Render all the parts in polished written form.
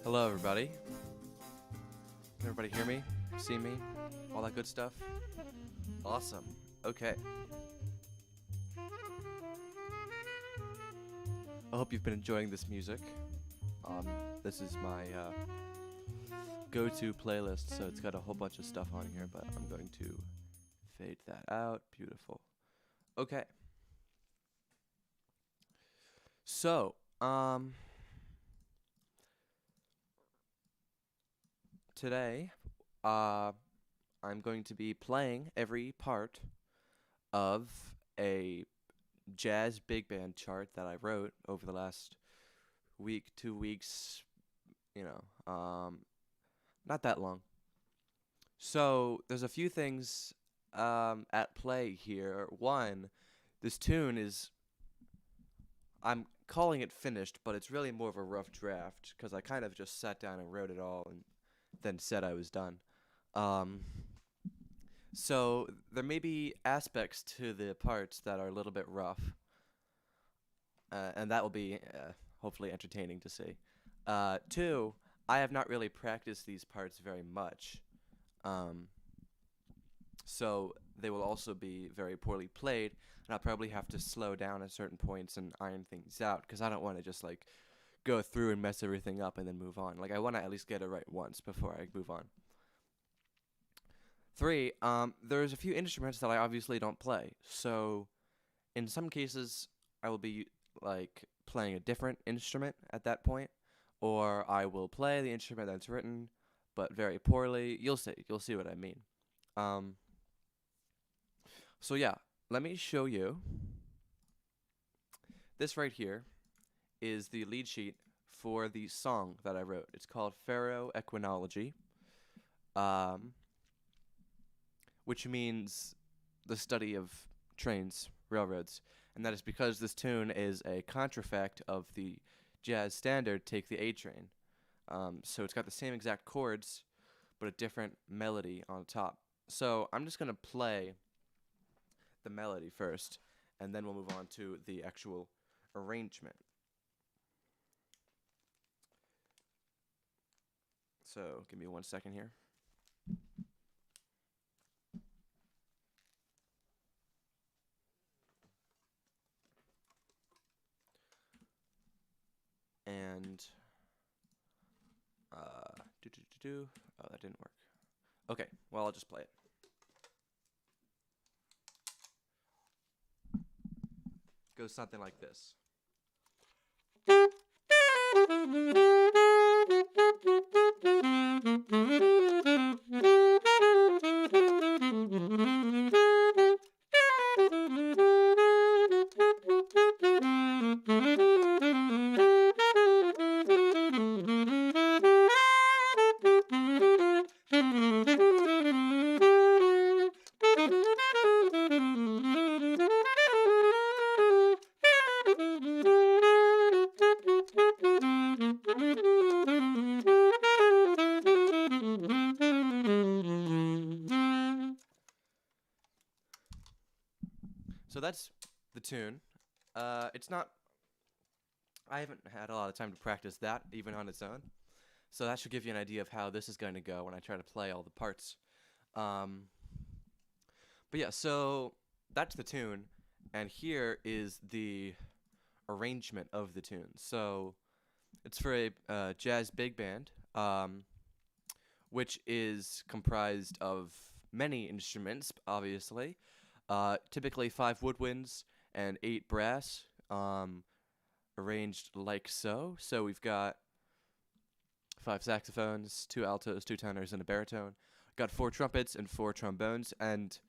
Hello, everybody. Can everybody hear me? See me? All that good stuff? Awesome. Okay. I hope you've been enjoying this music. This is my go-to playlist, so it's got a whole bunch of stuff on here, but I'm going to fade that out. Beautiful. Okay. So, today, I'm going to be playing every part of a jazz big band chart that I wrote over the last week, 2 weeks, not that long. So there's a few things at play here. One, this tune is, I'm calling it finished, but it's really more of a rough draft because I kind of just sat down and wrote it all and then said I was done. So there may be aspects to the parts that are a little bit rough, and that will be hopefully entertaining to see. Two, I have not really practiced these parts very much, um, so they will also be very poorly played, and I'll probably have to slow down at certain points and iron things out because I don't want to just like go through and mess everything up and then move on. Like I want to at least get it right once before I move on. Three, there's a few instruments that I obviously don't play, so in some cases I will be like playing a different instrument at that point, or I will play the instrument that's written, but very poorly. You'll see. You'll see what I mean. Um, so yeah, let me show you. This right here is the lead sheet for the song that I wrote. It's called Pharaoh Equinology, um, which means the study of trains, railroads. And that is because this tune is a contrafact of the jazz standard Take the A Train. So it's got the same exact chords, but a different melody on top. So I'm just going to play the melody first, and then we'll move on to the actual arrangement. So give me 1 second here. And oh, that didn't work. Okay, well, I'll just play it. Goes something like this. So that's the tune. It's not. I haven't had a lot of time to practice that even on its own. So that should give you an idea of how this is going to go when I try to play all the parts. Um, but yeah, so that's the tune, and here is the arrangement of the tune. So it's for a jazz big band, which is comprised of many instruments, obviously. Typically 5 woodwinds and 8 brass, arranged like so. So we've got 5 saxophones, 2 altos, 2 tenors, and a baritone. Got 4 trumpets and 4 trombones, and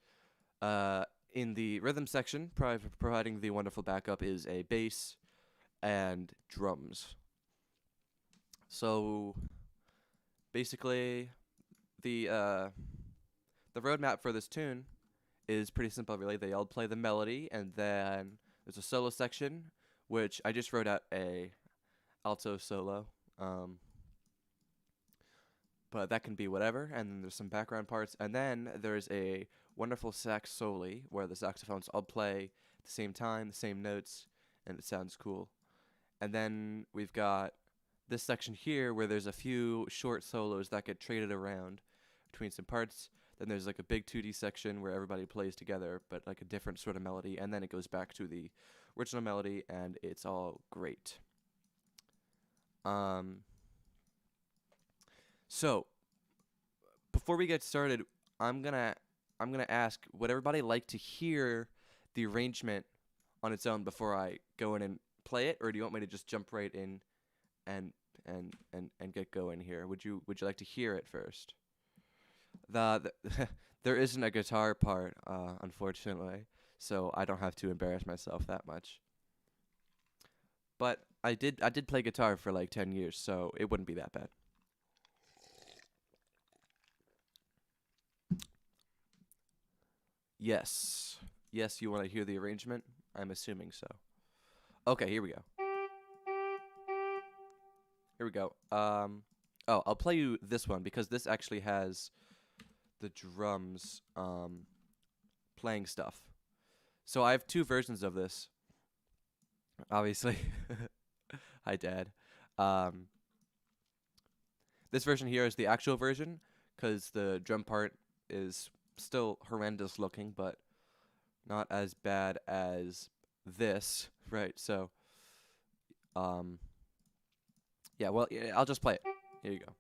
in the rhythm section, providing the wonderful backup, is a bass and drums. So basically, the roadmap for this tune is pretty simple, really. They all play the melody, and then there's a solo section, which I just wrote out a alto solo. But that can be whatever, and then there's some background parts, and then there's a wonderful sax solo where the saxophones all play at the same time, the same notes, and it sounds cool. And then we've got this section here where there's a few short solos that get traded around between some parts. Then there's like a big 2D section where everybody plays together, but like a different sort of melody, and then it goes back to the original melody, and it's all great. So before we get started, I'm gonna ask, would everybody like to hear the arrangement on its own before I go in and play it, or do you want me to just jump right in and get going here? Would you like to hear it first? The there isn't a guitar part, unfortunately, so I don't have to embarrass myself that much. But I did play guitar for like 10 years, so it wouldn't be that bad. Yes. Yes, you want to hear the arrangement? I'm assuming so. Okay, here we go. Here we go. Oh, I'll play you this one because this actually has the drums playing stuff. So I have two versions of this. Obviously. Hi, Dad. Um, this version here is the actual version, 'cause the drum part is still horrendous looking, but not as bad as this, right? So, um, yeah, well, yeah, I'll just play it. Here you go.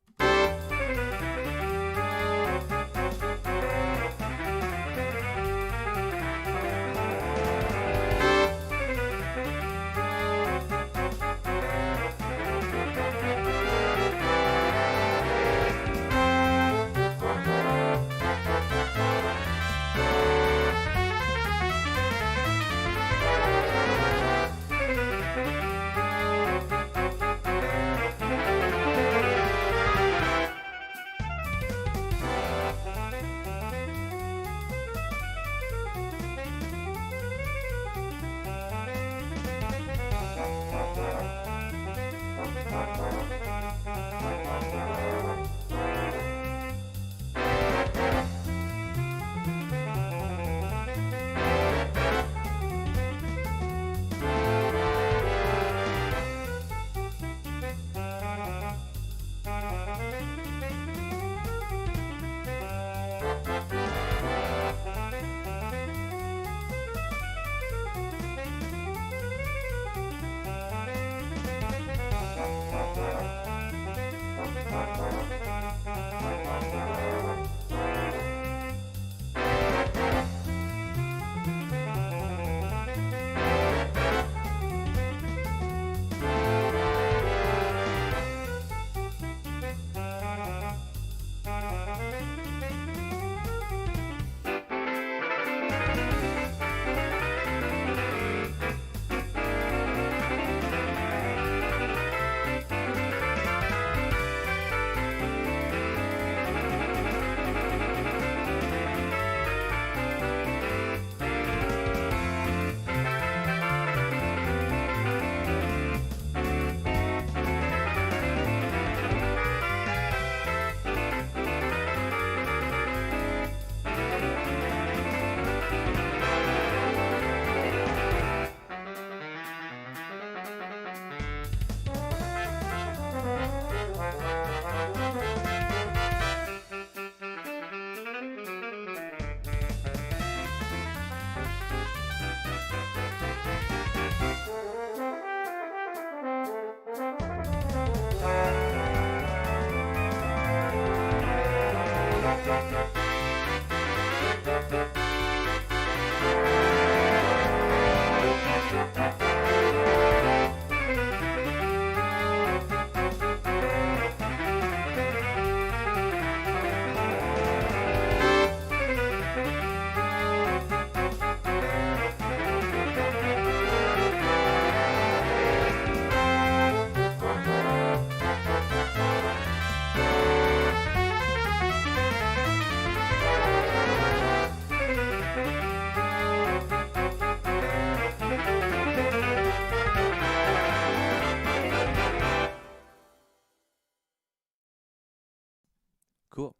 Cool.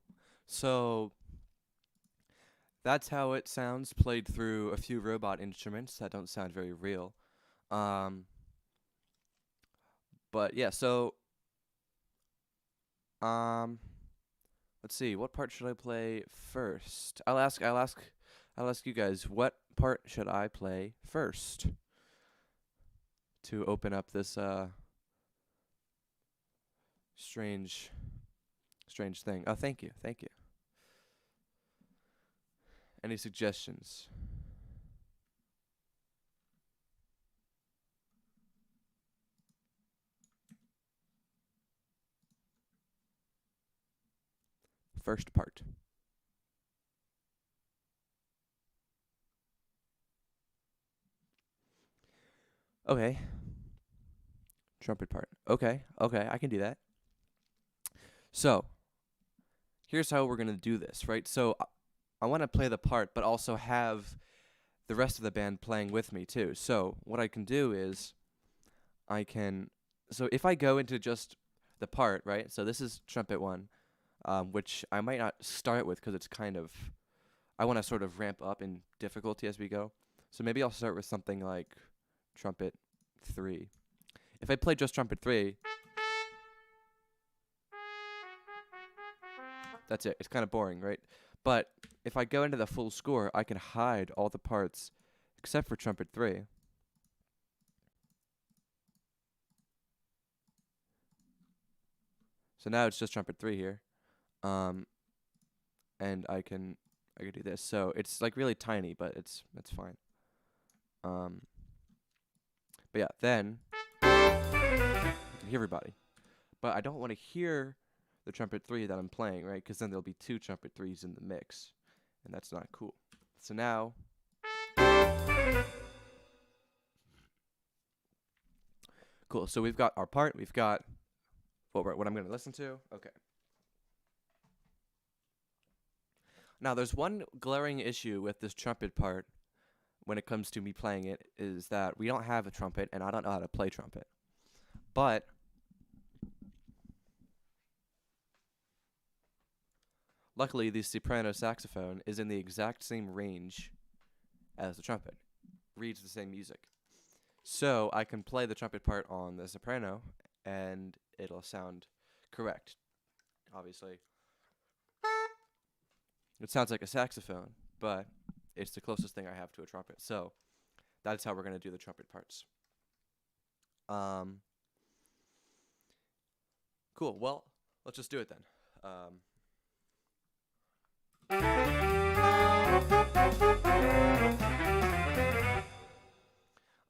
So that's how it sounds played through a few robot instruments that don't sound very real. Um, but yeah, so um, let's see. What part should I play first? I'll ask you guys. What part should I play first to open up this strange, strange thing? Oh, thank you, thank you. Any suggestions? First part. Okay. Trumpet part. Okay, okay, I can do that. So, here's how we're gonna do this, right? So, I want to play the part, but also have the rest of the band playing with me too. So, what I can do is, I can. So, if I go into just the part, right? So, this is trumpet one. which I might not start with because it's kind of, I want to sort of ramp up in difficulty as we go. So maybe I'll start with something like trumpet 3. If I play just trumpet 3, that's it. It's kind of boring, right? But if I go into the full score, I can hide all the parts except for trumpet 3. So now it's just trumpet 3 here. And I can do this. So it's like really tiny, but it's fine. But yeah, then you can hear everybody. But I don't want to hear the trumpet 3 that I'm playing, right? Because then there'll be 2 trumpet 3s in the mix, and that's not cool. So now, cool. So we've got our part. We've got what I'm going to listen to. Okay. Now, there's one glaring issue with this trumpet part when it comes to me playing it, is that we don't have a trumpet, and I don't know how to play trumpet. But luckily, the soprano saxophone is in the exact same range as the trumpet, reads the same music. So I can play the trumpet part on the soprano, and it'll sound correct, obviously. It sounds like a saxophone, but it's the closest thing I have to a trumpet. So that's how we're going to do the trumpet parts. Cool. Well, let's just do it then.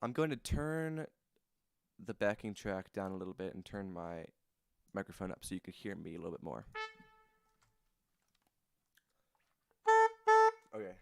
I'm going to turn the backing track down a little bit and turn my microphone up so you can hear me a little bit more. Okay.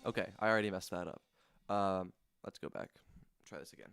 Okay, I already messed that up. Let's go back. Try this again.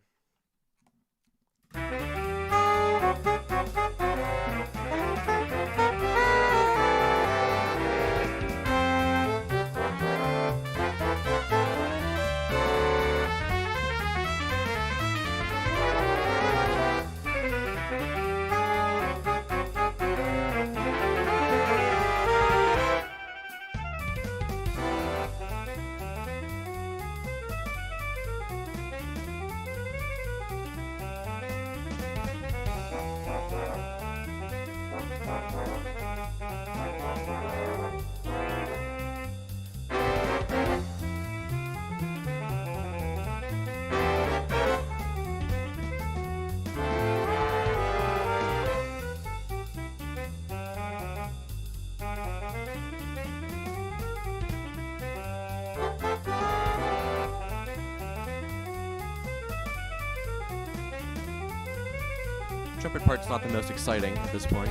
Trumpet part's not the most exciting at this point.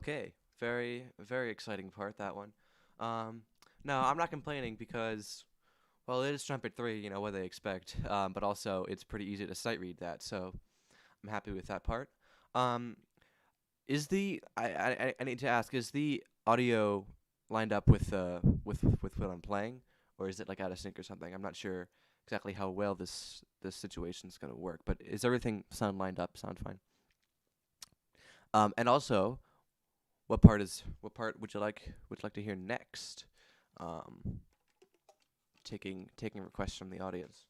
Okay, very, very exciting part, that one. Um, no, I'm not complaining because, well, it is Trumpet 3, you know, what they expect. But also, it's pretty easy to sight read that, so I'm happy with that part. Um, is the I need to ask, is the audio lined up with with what I'm playing, or is it like out of sync or something? I'm not sure exactly how well this situation's gonna work, but is everything sound lined up? Sound fine? And also, what part would you like to hear next? Um, taking requests from the audience.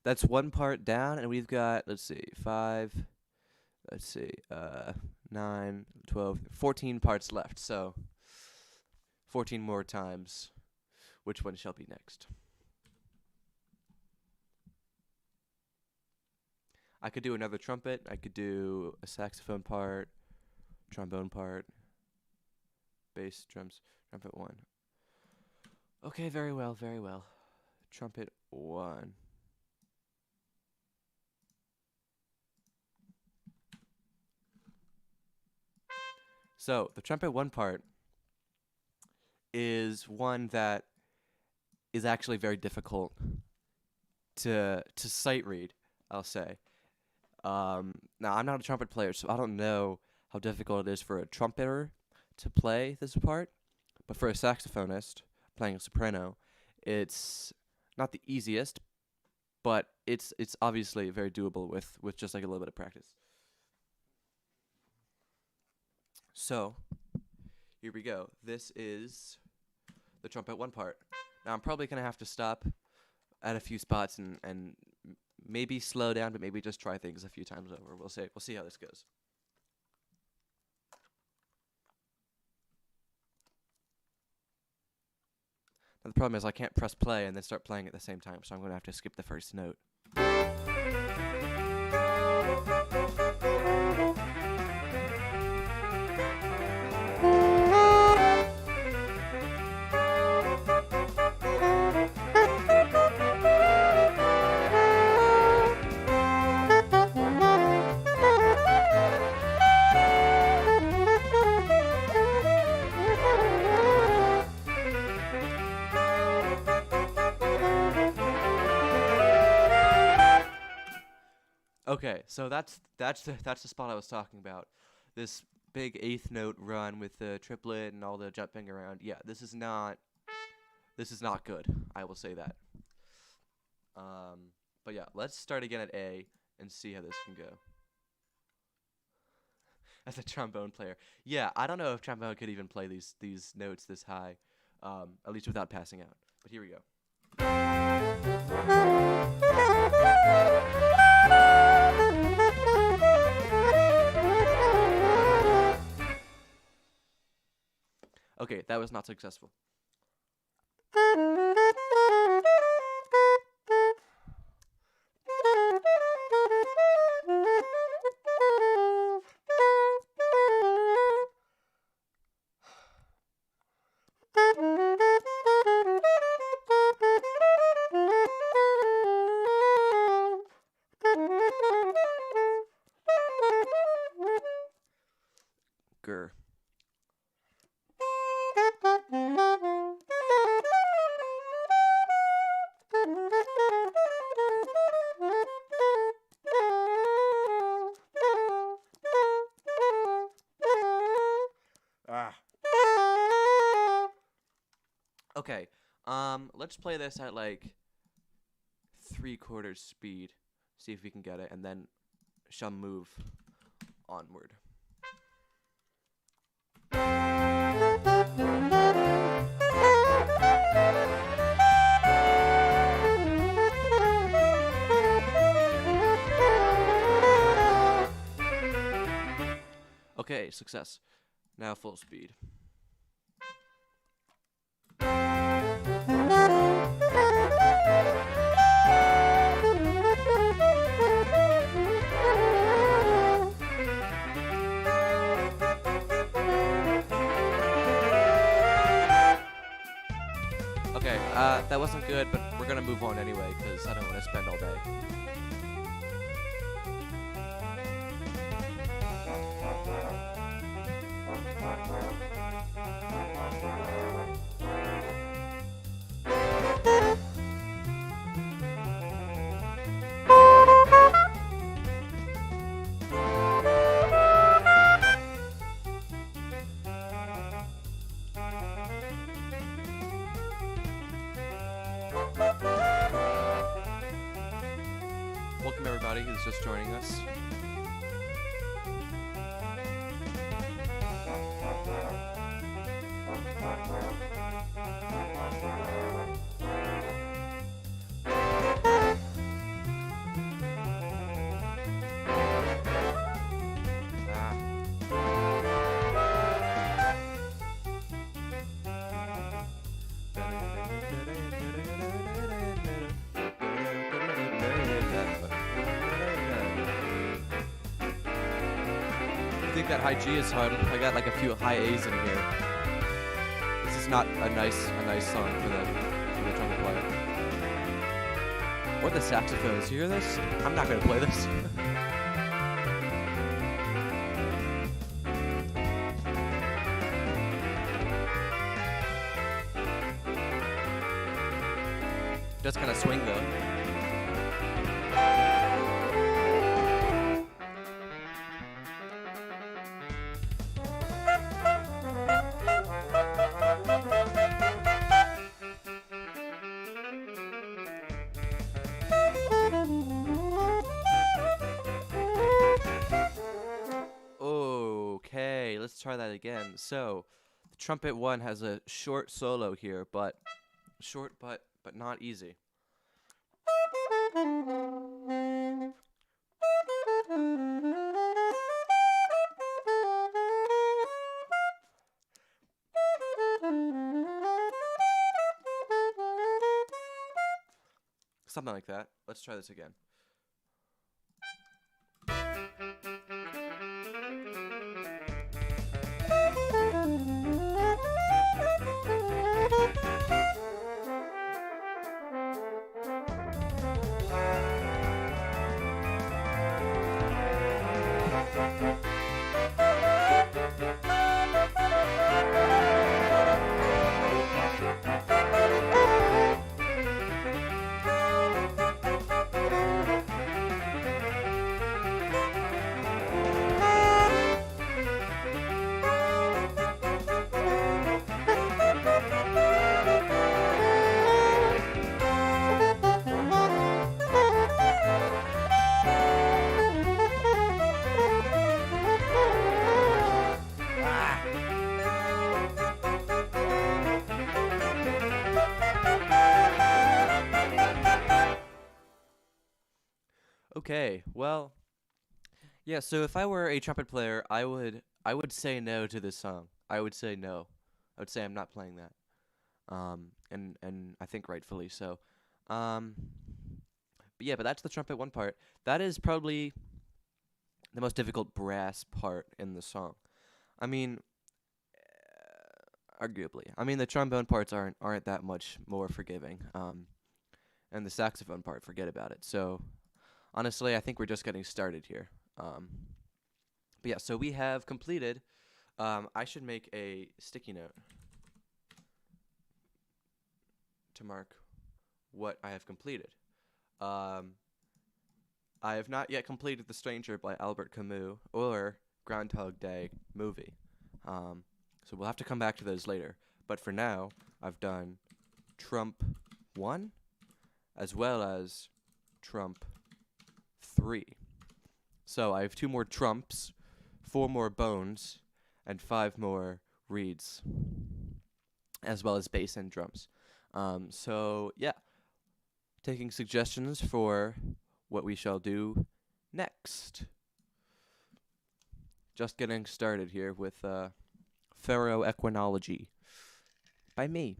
That's one part down, and we've got, let's see, 5, let's see, 9, 12, 14 parts left. So 14 more times. Which one shall be next? I could do another trumpet. I could do a saxophone part, trombone part, bass, drums, trumpet 1. Okay, very well, very well. Trumpet 1. So, the trumpet 1 part is one that is actually very difficult to sight read, I'll say. Now, I'm not a trumpet player, so I don't know how difficult it is for a trumpeter to play this part, but for a saxophonist playing a soprano, it's not the easiest, but it's obviously very doable with just like a little bit of practice. So, here we go. This is the trumpet 1 part. Now, I'm probably going to have to stop at a few spots and maybe slow down, but maybe just try things a few times over. We'll see. We'll see how this goes. Now, the problem is I can't press play and then start playing at the same time, so I'm going to have to skip the first note. Okay, so that's the spot I was talking about. This big eighth note run with the triplet and all the jumping around. Yeah, this is not good. I will say that. But yeah, let's start again at A and see how this can go. As a trombone player, yeah, I don't know if trombone could even play these notes this high, at least without passing out. But here we go. Okay, that was not successful. Grr. Okay, let's play this at like 3/4 speed. See if we can get it, and then shall move onward. Okay, success. Now full speed. Okay, that wasn't good, but we're gonna move on anyway, because I don't want to spend all day. Welcome everybody who's just joining us. I think that high G is hard. I got like a few high A's in here. This is not a nice song for the trumpet player. Or the saxophones. You hear this? I'm not gonna play this. Does kind of swing though. Okay, let's try that again. So, the trumpet one has a short solo here, but short but not easy. Something like that. Let's try this again. Okay, well, yeah, so if I were a trumpet player, I would say no to this song. I would say no. I would say I'm not playing that. And I think rightfully so. But yeah, but that's the trumpet one part. That is probably the most difficult brass part in the song. I mean, arguably. I mean, the trombone parts aren't that much more forgiving. And the saxophone part, forget about it. So, honestly, I think we're just getting started here. But yeah, so we have completed. I should make a sticky note to mark what I have completed. I have not yet completed The Stranger by Albert Camus or Groundhog Day movie. So we'll have to come back to those later. But for now, I've done Trump 1 as well as Trump 3. So I have 2 more trumps, 4 more bones, and 5 more reeds, as well as bass and drums. So yeah, taking suggestions for what we shall do next. Just getting started here with Ferroequinology by me.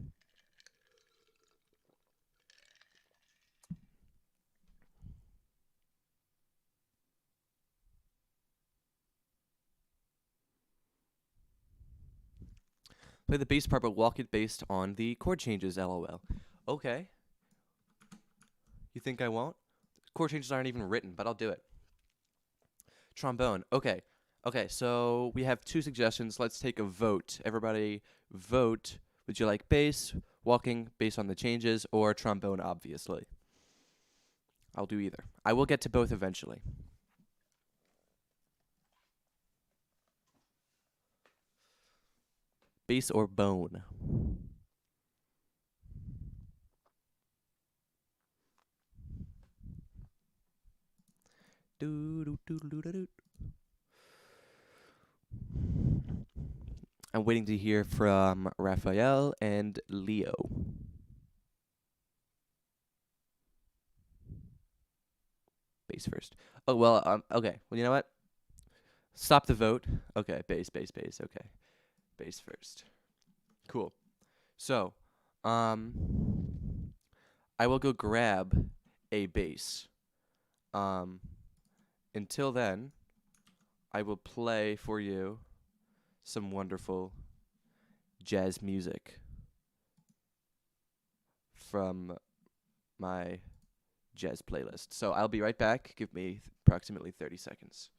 Play the bass part, but walk it based on the chord changes, lol. Okay. You think I won't? Chord changes aren't even written, but I'll do it. Trombone. Okay. Okay, so we have 2 suggestions. Let's take a vote. Everybody vote. Would you like bass, walking based on the changes, or trombone, obviously? I'll do either. I will get to both eventually. Bass or bone? Doo-doo-doo-doo-doo-doo. I'm waiting to hear from Raphael and Leo. Bass first. Oh well. Okay. Well, you know what? Stop the vote. Okay. Bass. Bass. Bass. Okay. Bass first. Cool. So, um, I will go grab a bass. Um, until then, I will play for you some wonderful jazz music from my jazz playlist. So I'll be right back. Give me approximately 30 seconds.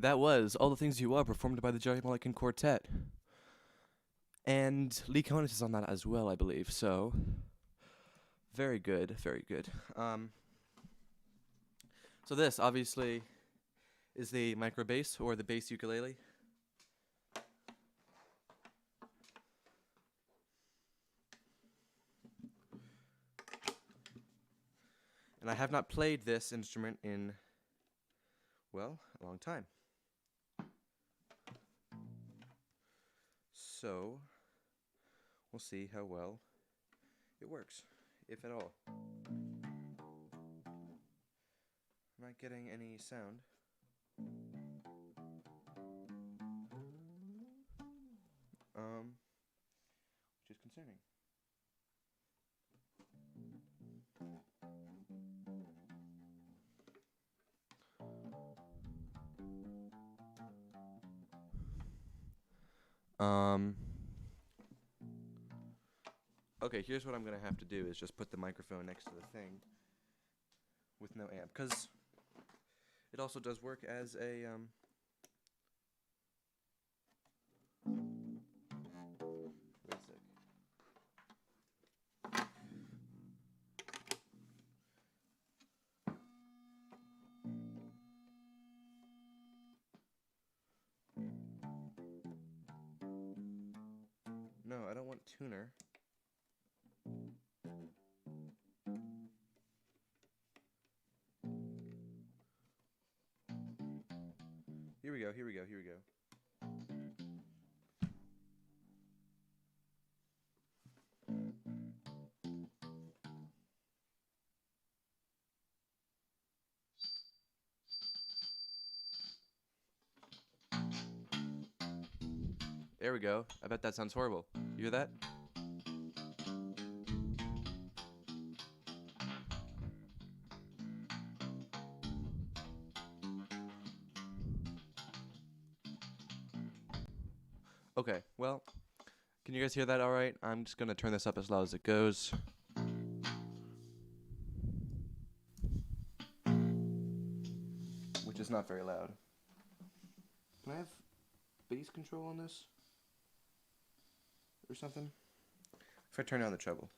That was All the Things You Are, performed by the Jerry Mulligan Quartet. And Lee Konitz is on that as well, I believe. So, very good, very good. So this, obviously, is the micro bass, or the bass ukulele. And I have not played this instrument in, well, a long time. So, we'll see how well it works, if at all. I'm not getting any sound. Which is concerning. Okay, here's what I'm gonna have to do is just put the microphone next to the thing with no amp, because it also does work as a wait a sec. No, I don't want tuner. Here we go, here we go, here we go. There we go. I bet that sounds horrible. You hear that? Okay, well, can you guys hear that all right? I'm just gonna turn this up as loud as it goes. Which is not very loud. Can I have bass control on this? Or something? If I turn down the treble.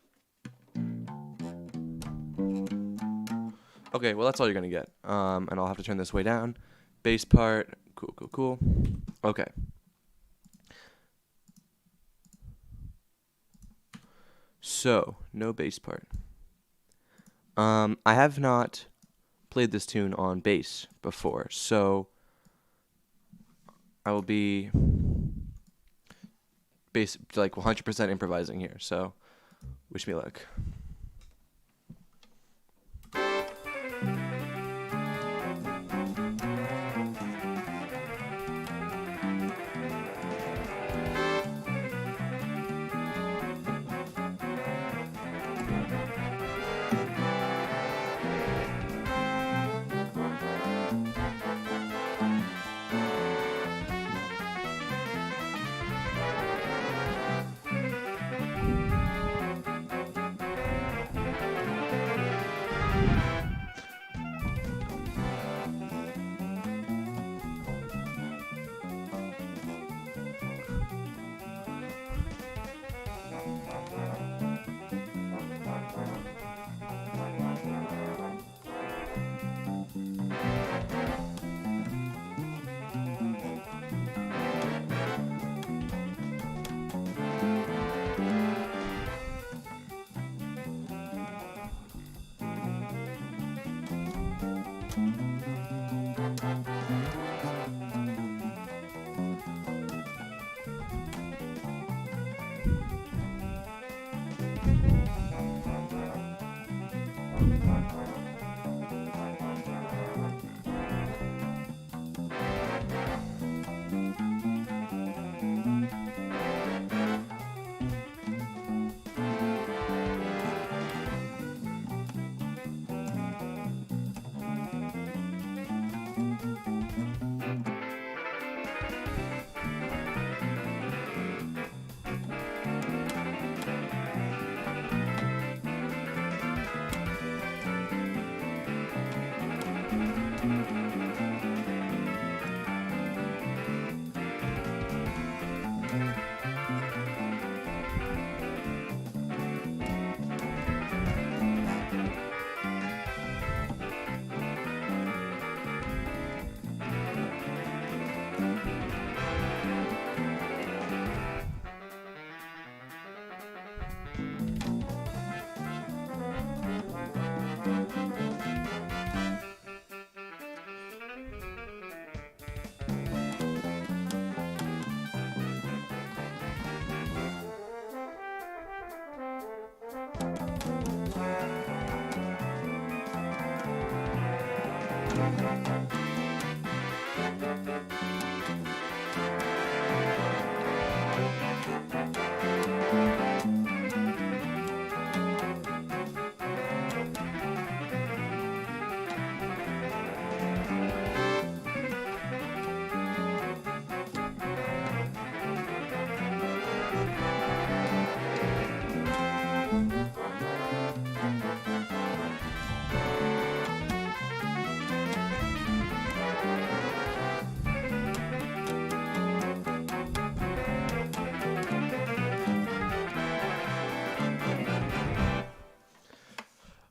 Okay, well that's all you're gonna get. And I'll have to turn this way down. Bass part, cool. Okay. So, no bass part. I have not played this tune on bass before, so I will be like 100% improvising here. So, wish me luck.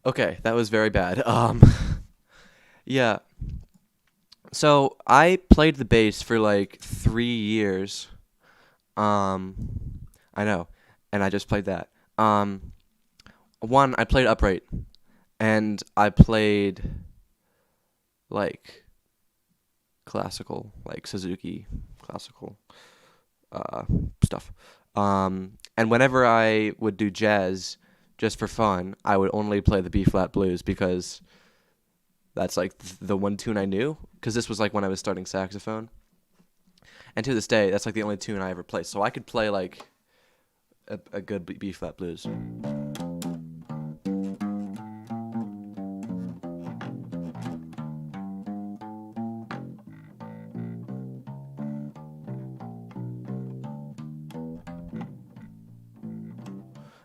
Okay, that was very bad. Yeah. So I played the bass for like 3 years. Um, I know, and I just played that. One, I played upright, and I played like classical, like Suzuki classical uh, stuff. And whenever I would do jazz, just for fun, I would only play the B flat blues because that's like the one tune I knew. Because this was like when I was starting saxophone, and to this day, that's like the only tune I ever play. So I could play like a good B flat blues.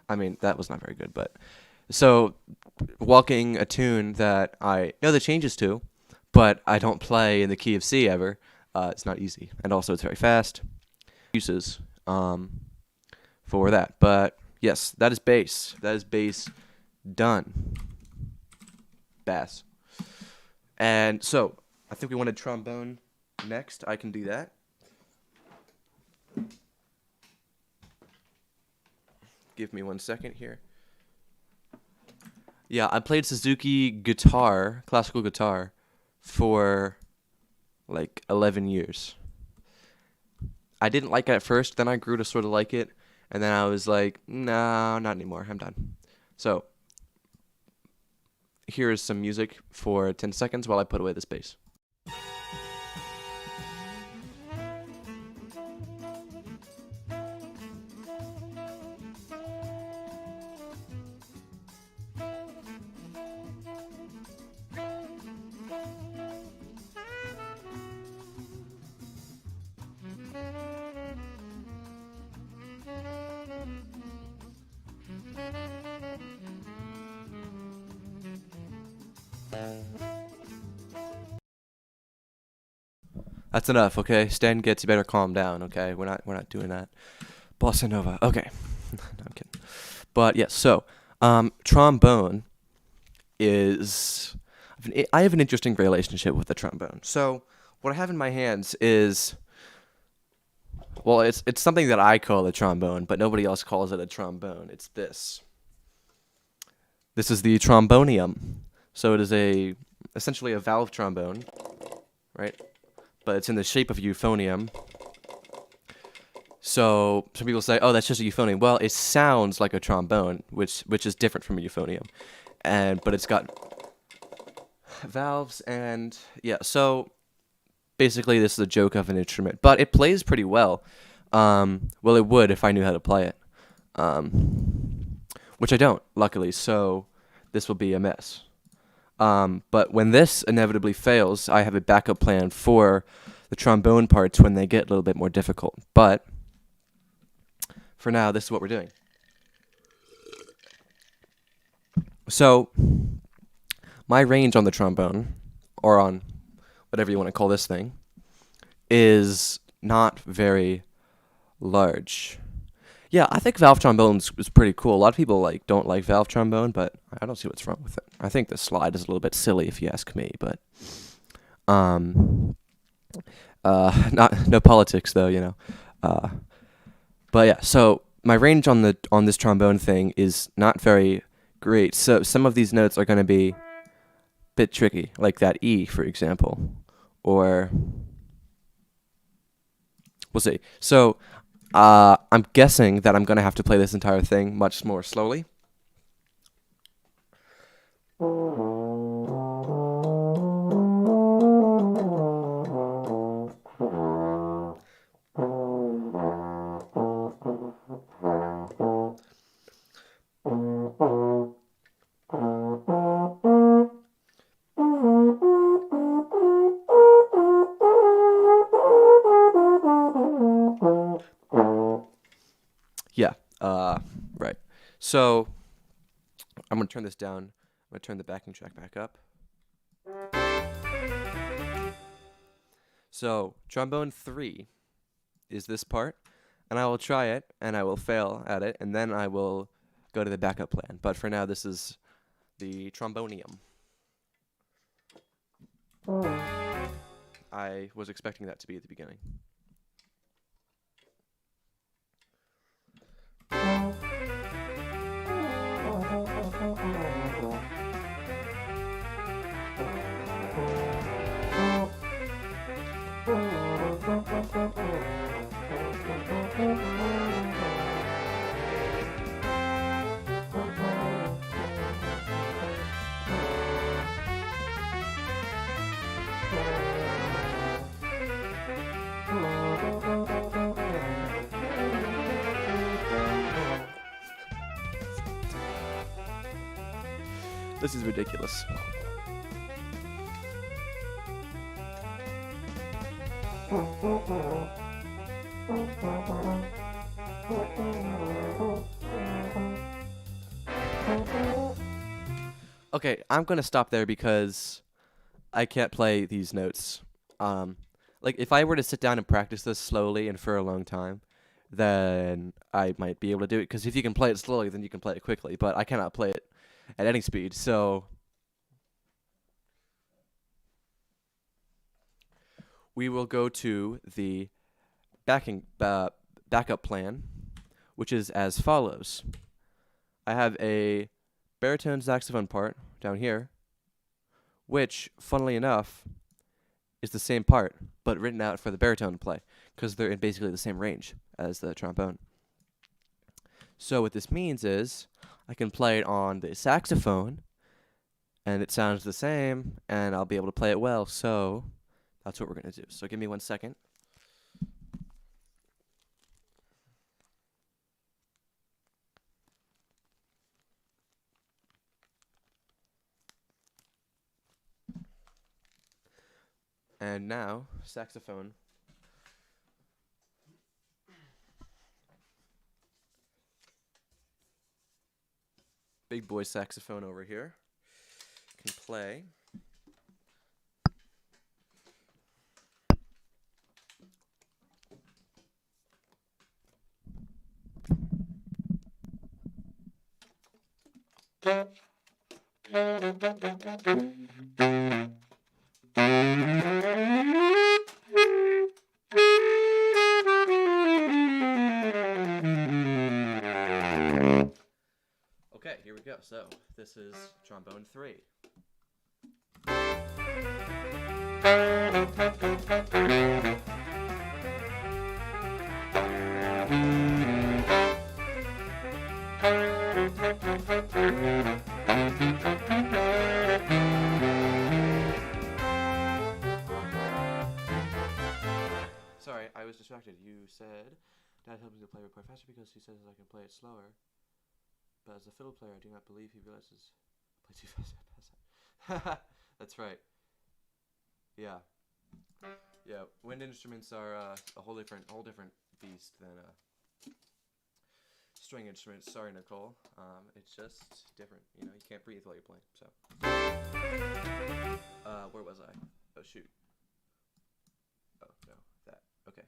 I mean, that was not very good, but so walking a tune that I know the changes to, but I don't play in the key of C ever. It's not easy, and also it's very fast. Uses for that, but yes, that is bass. That is bass done. Bass. And so I think we wanted trombone next. I can do that. Give me 1 second here. Yeah, I played Suzuki guitar, classical guitar, for like 11 years. I didn't like it at first, then I grew to sort of like it, and then I was like, no, not anymore, I'm done. So, here is some music for 10 seconds while I put away this bass. That's enough, okay? Stan Getz, you better calm down, okay? We're not doing that. Bossa Nova. Okay. No, I'm kidding. But yes, so trombone is I have an interesting relationship with the trombone. So what I have in my hands is, well, it's something that I call a trombone, but nobody else calls it a trombone. It's this. This is the trombonium. So it is essentially a valve trombone, right? But it's in the shape of a euphonium. So some people say, "Oh, that's just a euphonium." Well, it sounds like a trombone, which is different from a euphonium, but it's got valves and yeah. So basically, this is a joke of an instrument, but it plays pretty well. Well, it would if I knew how to play it, which I don't, luckily. So this will be a mess. But when this inevitably fails, I have a backup plan for the trombone parts when they get a little bit more difficult. But for now, this is what we're doing. So my range on the trombone, or on whatever you want to call this thing, is not very large. Yeah, I think valve trombone is pretty cool. A lot of people don't like valve trombone, but I don't see what's wrong with it. I think the slide is a little bit silly if you ask me, but no politics though, you know. But yeah, so my range on this trombone thing is not very great. So some of these notes are going to be a bit tricky, like that E, for example, or we'll see. So I'm guessing that I'm going to have to play this entire thing much more slowly. Yeah, right. So I'm going to turn this down. I'm going to turn the backing track back up. So trombone 3 is this part, and I will try it, and I will fail at it, and then I will go to the backup plan. But for now, this is the trombonium. I was expecting that to be at the beginning. This is ridiculous. Okay, I'm gonna stop there because I can't play these notes. like if I were to sit down and practice this slowly and for a long time, then I might be able to do it. Because if you can play it slowly, then you can play it quickly. But I cannot play it at any speed. So we will go to the backup plan, which is as follows. I have a baritone saxophone part down here, which, funnily enough, is the same part, but written out for the baritone to play, because they're in basically the same range as the trombone. So what this means is I can play it on the saxophone, and it sounds the same, and I'll be able to play it well. So that's what we're going to do. So give me 1 second. And now, saxophone. Big boy saxophone over here can play. Okay, here we go. So this is trombone 3. Sorry, I was distracted. You said Dad helped me to play it quite faster because he says I can play it slower. But as a fiddle player, I do not believe he realizes I play too fast. That's right. Yeah. Yeah. Wind instruments are a whole different beast than string instruments. Sorry, Nicole. It's just different. You know, you can't breathe while you're playing. So. Where was I? Oh shoot. Oh no, that. Okay.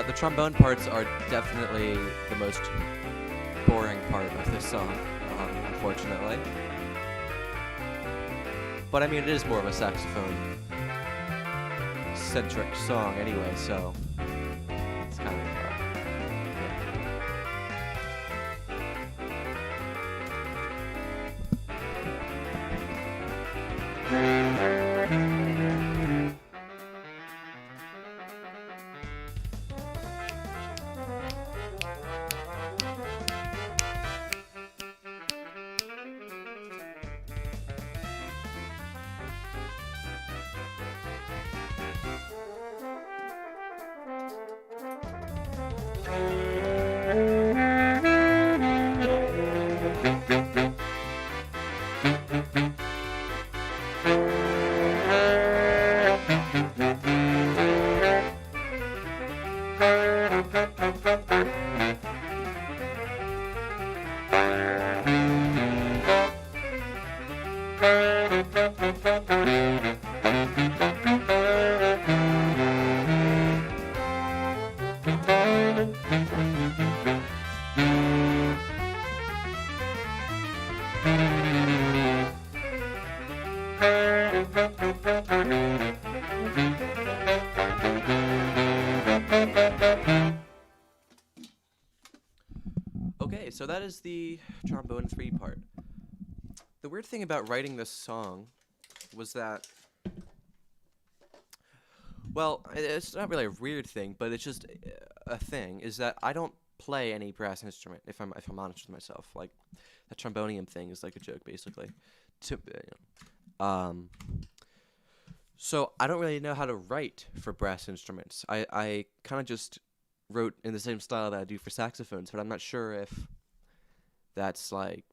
The trombone parts are definitely the most boring part of this song, unfortunately. But I mean, it is more of a saxophone-centric song anyway, so it's kind of... Okay, so that is the trombone 3 part. The weird thing about writing this song was that, well, it's not really a weird thing, but it's just a thing, is that I don't play any brass instrument if I'm honest with myself. Like the trombonium thing is like a joke basically. Um so I don't really know how to write for brass instruments. I kind of just wrote in the same style that I do for saxophones, but I'm not sure if that's like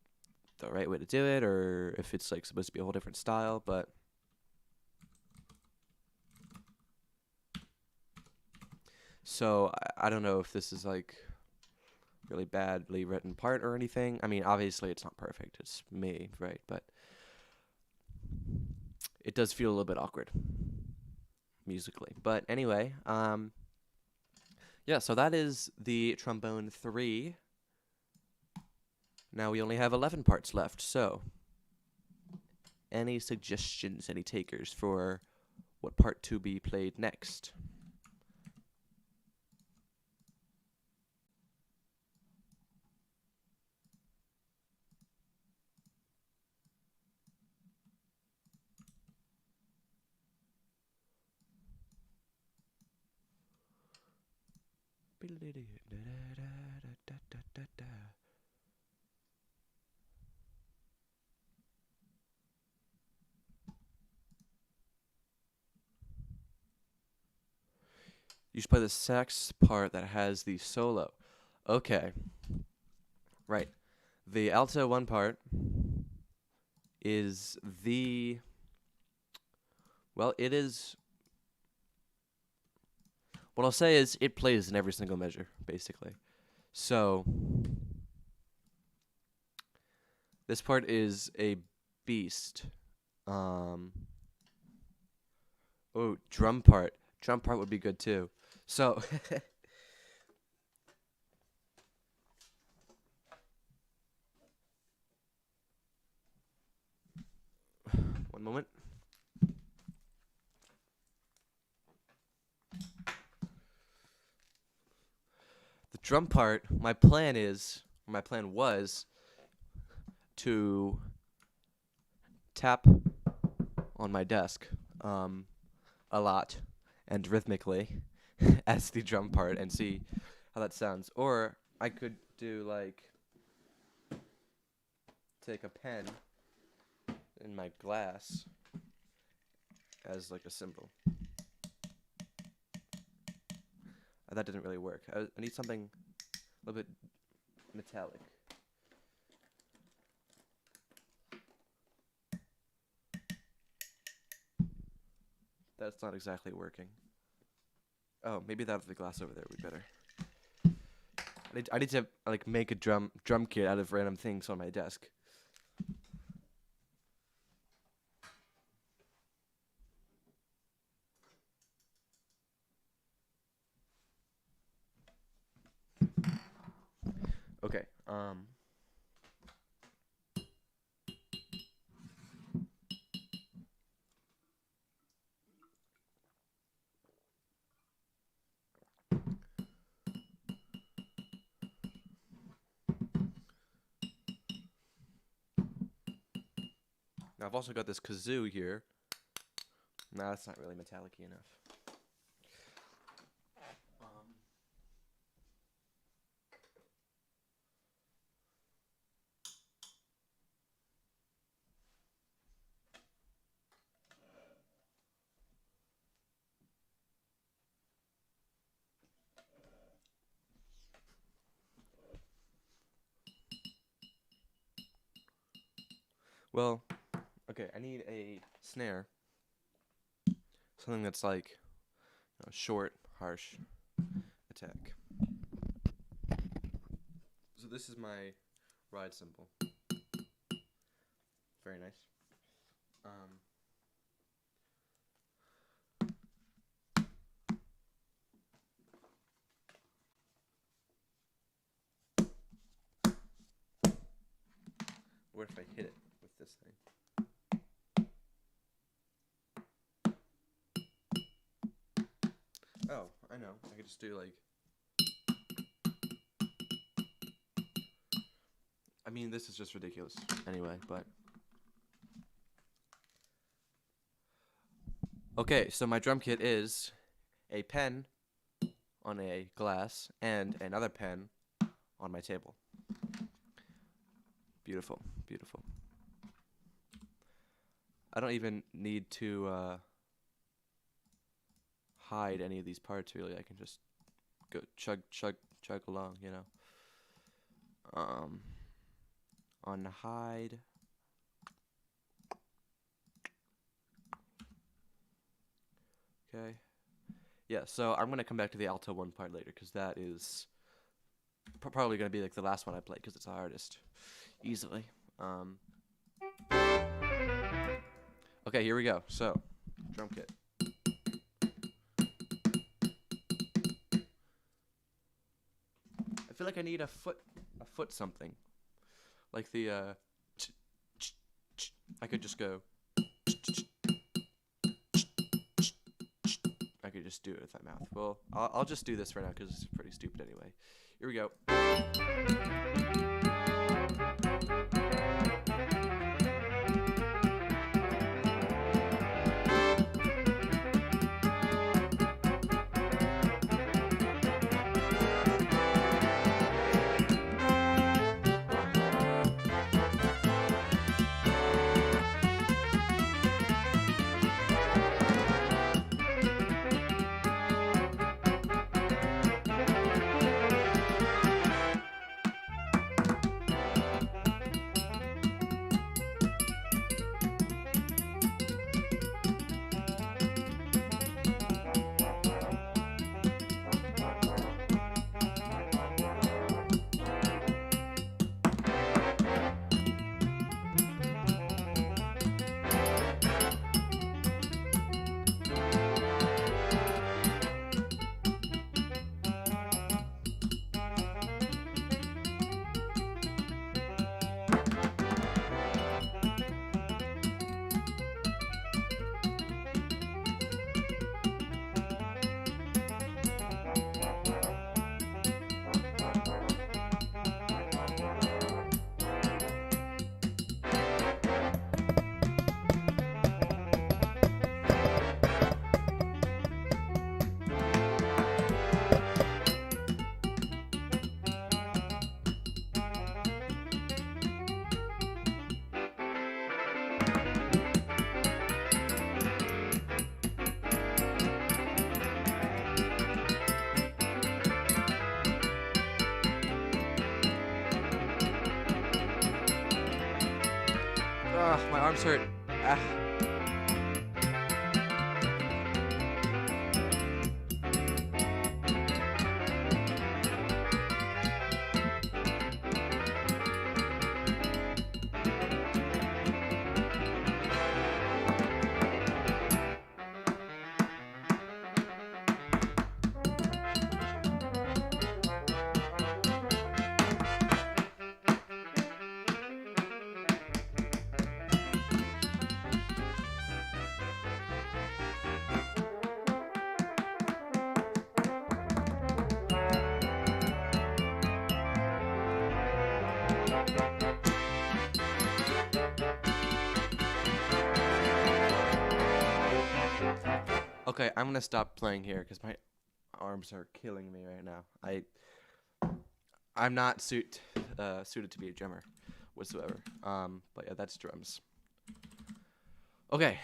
the right way to do it or if it's like supposed to be a whole different style, but so I don't know if this is like really badly written part or anything. I mean, obviously it's not perfect. It's me, right? But it does feel a little bit awkward musically. But anyway, yeah, so that is the trombone 3. Now we only have 11 parts left, so any suggestions, any takers for what part to be played next? You should play the sax part that has the solo. Okay. Right. The alto 1 part is the, well, it is, what I'll say is it plays in every single measure, basically. So this part is a beast. Oh, drum part. Drum part would be good too. So one moment. The drum part, my plan was to tap on my desk a lot and rhythmically as the drum part and see how that sounds. Or I could do like take a pen in my glass as like a symbol. That didn't really work. I need something a little bit metallic. That's not exactly working. Oh, maybe that the glass over there would be better. I need to like make a drum kit out of random things on my desk. Okay. Now I've also got this kazoo here. Nah, that's not really metallic-y enough. Well, okay, I need a snare. Something that's like short, harsh attack. So this is my ride cymbal. Very nice. What if I hit it with this thing? Oh, I know. I could just do like... I mean, this is just ridiculous anyway, but... Okay, so my drum kit is a pen on a glass and another pen on my table. Beautiful, beautiful. I don't even need to hide any of these parts really. I can just go chug along, you know. On hide. Okay. Yeah, so I'm gonna come back to the alto one part later because that is probably gonna be like the last one I play because it's the hardest, easily. Okay, here we go. So, drum kit. I feel like I need a foot something, like the I could just go. I could just do it with my mouth. Well, I'll just do this for now because it's pretty stupid anyway. Here we go. My arms hurt. Ah. Okay, I'm gonna stop playing here because my arms are killing me right now. I'm not suited to be a drummer whatsoever. But yeah, that's drums. Okay.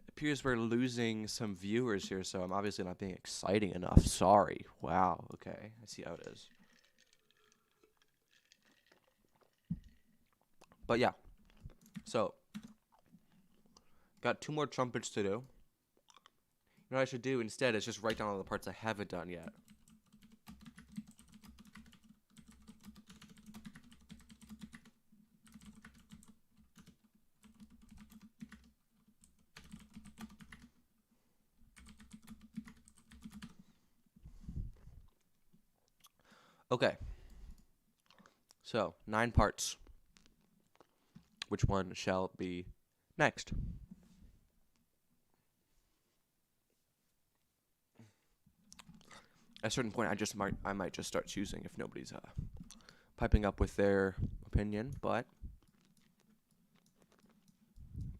Appears we're losing some viewers here, so I'm obviously not being exciting enough. Sorry. Wow. Okay, I see how it is. But yeah. So, got 2 more trumpets to do. What I should do instead is just write down all the parts I haven't done yet. Okay. So, 9 parts. Which one shall be next? At a certain point, I might just start choosing if nobody's piping up with their opinion, but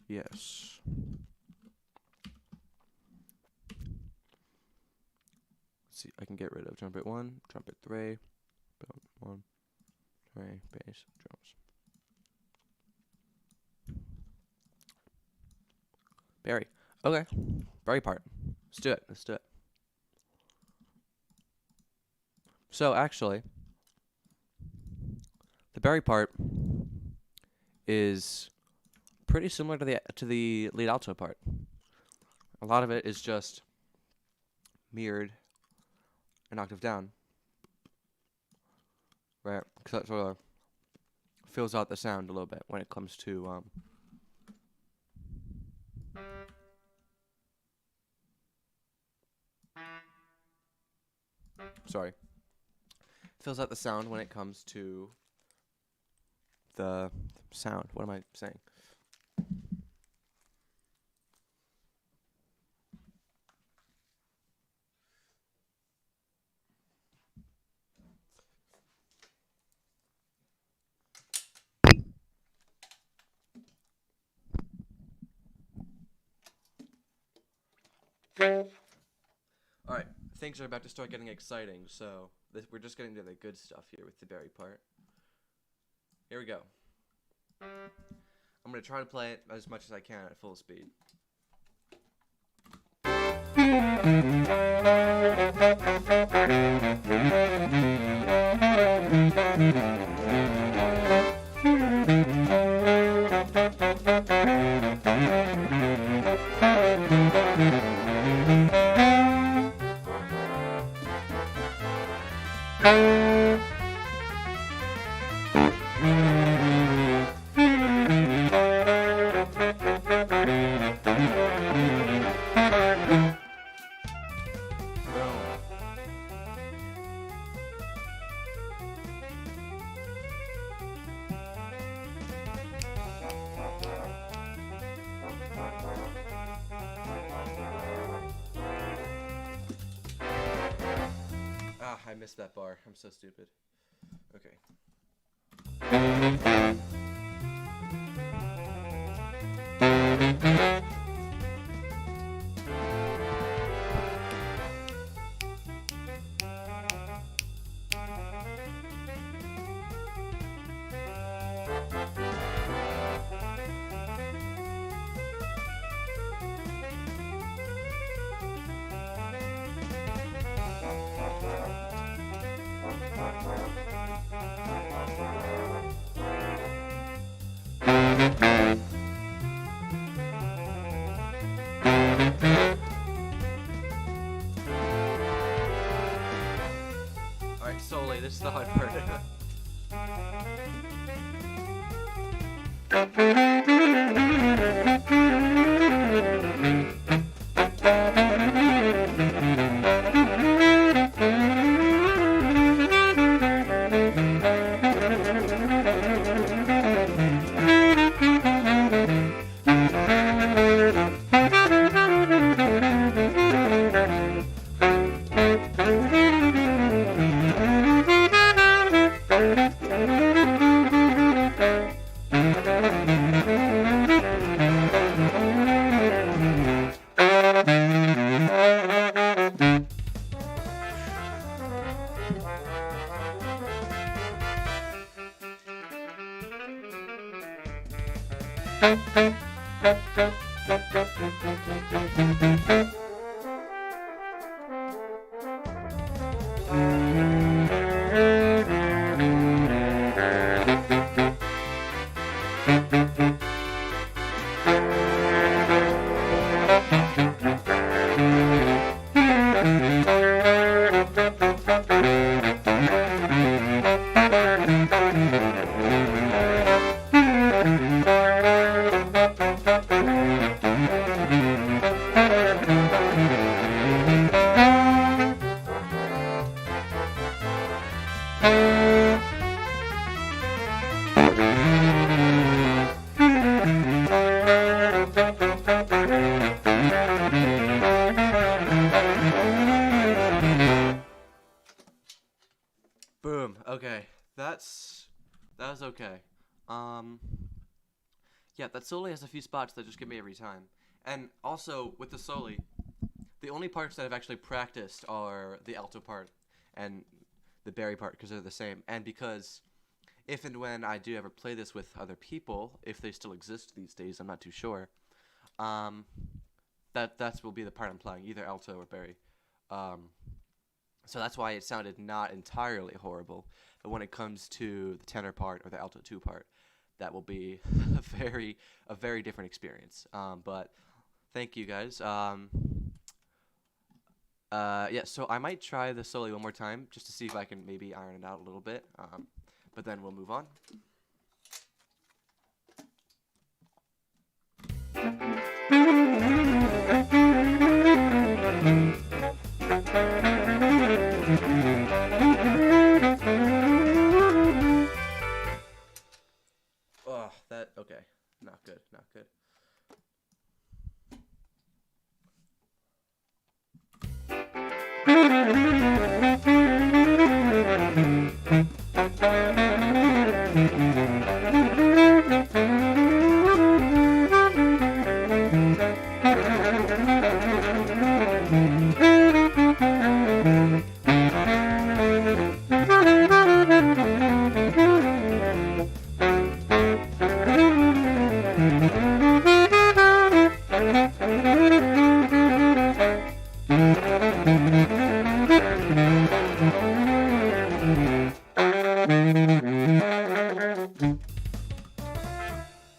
yes. Let's see, I can get rid of trumpet 1, trumpet 3, 1, 3, bass, drums. Barry. Okay. Barry part. Let's do it. Let's do it. So actually, the Barry part is pretty similar to the lead alto part. A lot of it is just mirrored an octave down, right? Because that sort of fills out the sound a little bit when it comes to sorry. Fills out the sound when it comes to the sound. What am I saying? Alright, things are about to start getting exciting, so we're just getting to the good stuff here with the Barry part. Here we go. I'm going to try to play it as much as I can at full speed. I missed that bar. I'm so stupid. Okay. Alright, Soli, this is the hard part. Okay, that was okay. Um, yeah, that soli has a few spots that just get me every time. And also with the soli, the only parts that I've actually practiced are the alto part and the bari part because they're the same, and because if and when I do ever play this with other people, if they still exist these days, I'm not too sure. Um, that will be the part I'm playing, either alto or bari. Um, so that's why it sounded not entirely horrible. But when it comes to the tenor part or the alto two part, that will be a very different experience. But thank you guys. Yeah, so I might try the soli one more time just to see if I can maybe iron it out a little bit. But then we'll move on. Oh, okay. Not good, not good.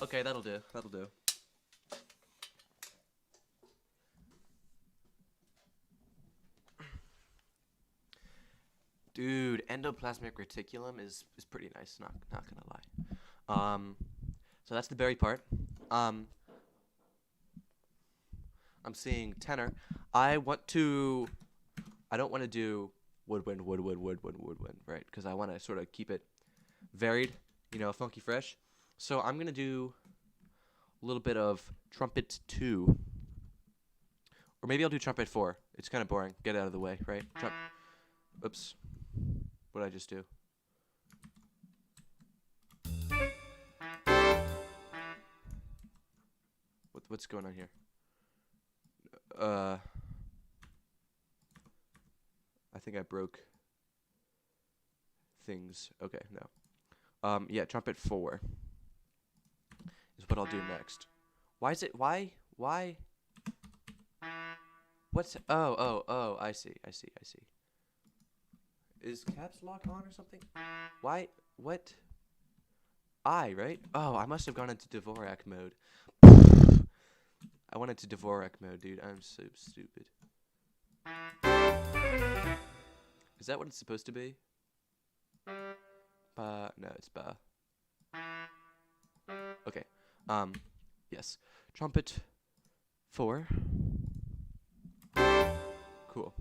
Okay, that'll do. That'll do. Dude, endoplasmic reticulum is pretty nice. Not gonna lie. So that's the bari part. I'm seeing tenor. I don't want to do woodwind, right? Because I want to sort of keep it varied, funky fresh. So I'm gonna do a little bit of trumpet 2. Or maybe I'll do trumpet 4. It's kind of boring. Get it out of the way, right? Oops. What did I just do? What's going on here? I think I broke things. Okay, no. Yeah, trumpet 4 is what I'll do next. Why? What's, oh, I see. Is caps lock on or something? Why, what? Right? Oh, I must have gone into Dvorak mode. I went into Dvorak mode, dude. I'm so stupid. Is that what it's supposed to be? No, it's ba. Okay. Yes. Trumpet 4. Cool.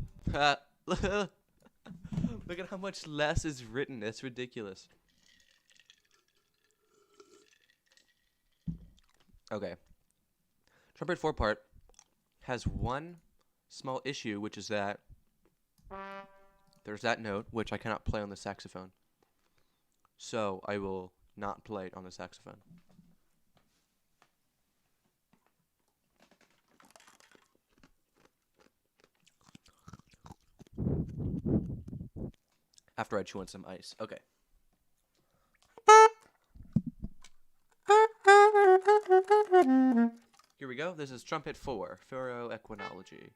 Look at how much less is written. It's ridiculous. Okay. Trumpet 4 part has one small issue, which is that there's that note, which I cannot play on the saxophone. So I will not play it on the saxophone. After I chew on some ice. Okay. Here we go. This is trumpet 4, Ferroequinology.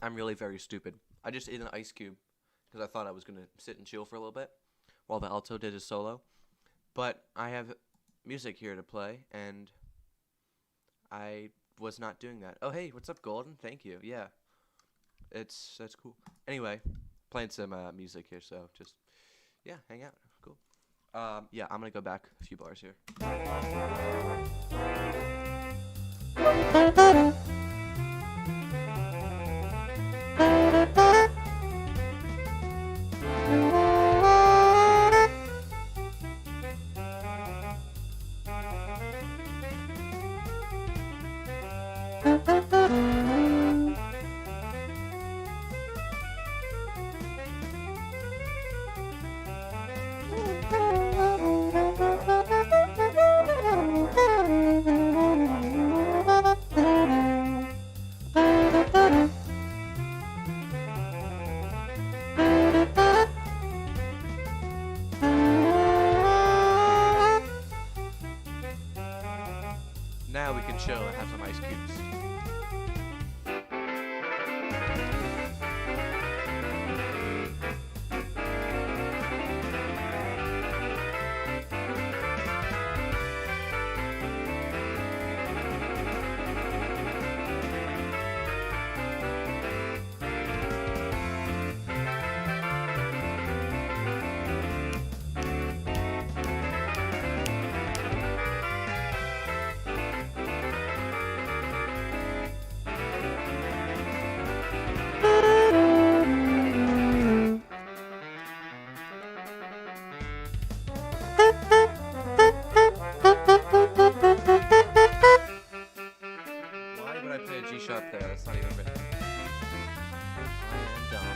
I'm really very stupid. I just ate an ice cube because I thought I was going to sit and chill for a little bit while the alto did his solo. But I have music here to play, and I was not doing that. Oh, hey, what's up, Golden? Thank you. Yeah, that's cool. Anyway, playing some music here, so just, yeah, hang out. Cool. Yeah, I'm going to go back a few bars here. Now we can chill and have some ice cubes. Why would I play a G sharp there? That's not even written. I am dumb.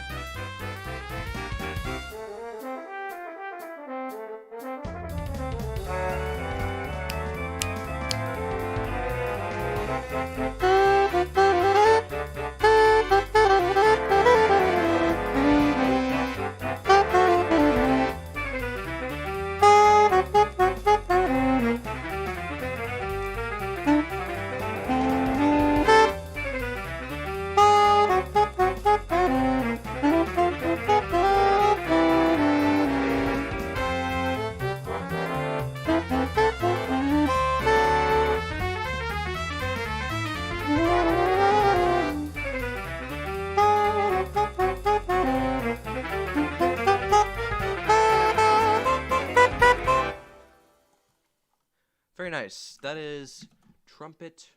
Very nice. That is trumpet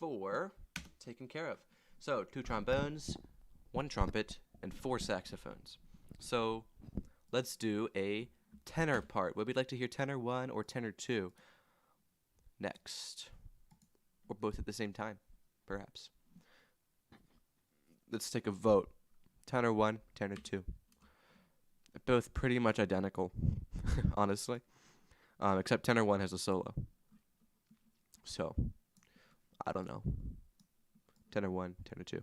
4 taken care of. So 2 trombones, 1 trumpet, and 4 saxophones. So let's do a tenor part. Would we like to hear tenor 1 or tenor 2 next? Or both at the same time, perhaps. Let's take a vote. Tenor 1, tenor 2. Both pretty much identical, honestly. Except tenor 1 has a solo. So, I don't know. Tenor 1, tenor 2.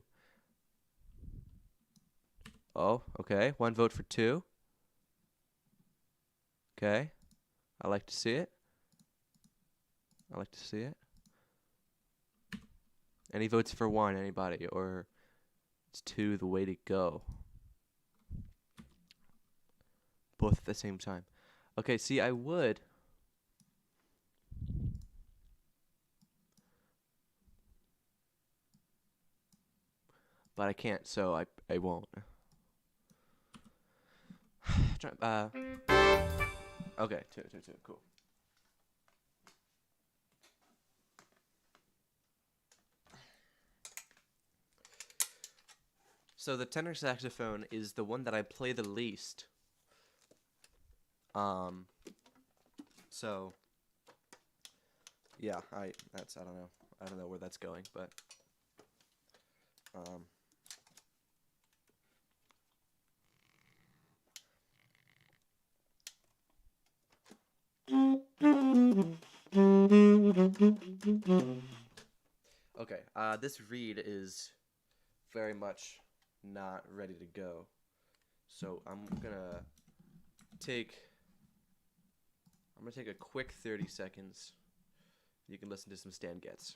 Oh, okay. 1 vote for 2. Okay. I like to see it. I like to see it. Any votes for 1, anybody? Or is 2 the way to go? Both at the same time. Okay, see, I would. But I can't, so I won't. Okay, 2, cool. So the tenor saxophone is the one that I play the least. So yeah, I don't know where that's going, but okay, this reed is very much not ready to go. So I'm gonna take a quick 30 seconds. You can listen to some Stan Getz.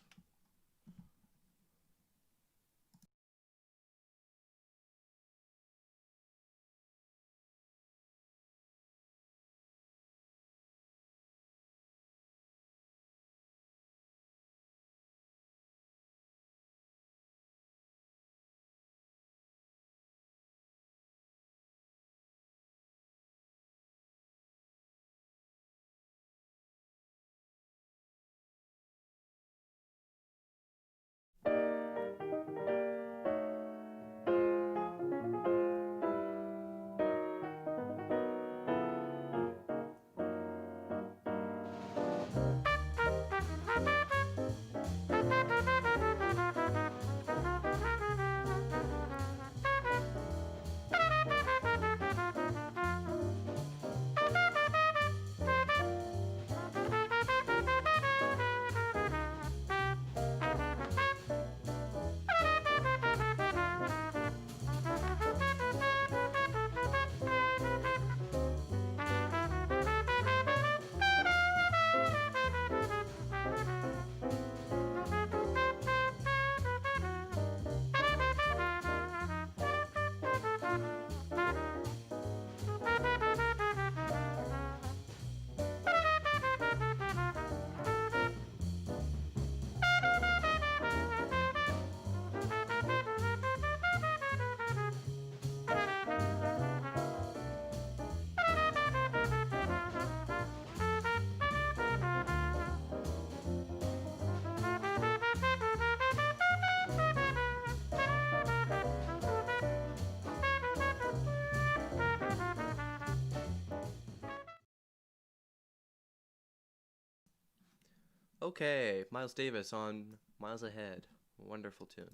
Okay, Miles Davis on Miles Ahead. Wonderful tune.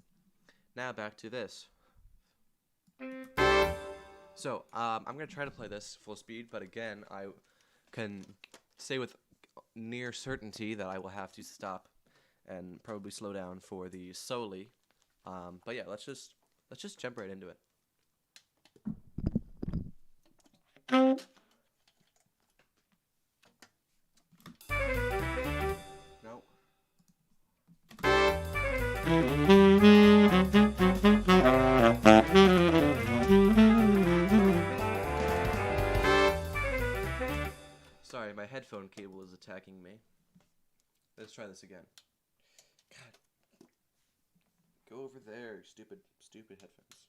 Now back to this. So, I'm going to try to play this full speed, but again, I can say with near certainty that I will have to stop and probably slow down for the soli. But yeah, let's just jump right into it. No. Sorry, my headphone cable is attacking me. Let's try this again. God. Go over there, stupid headphones.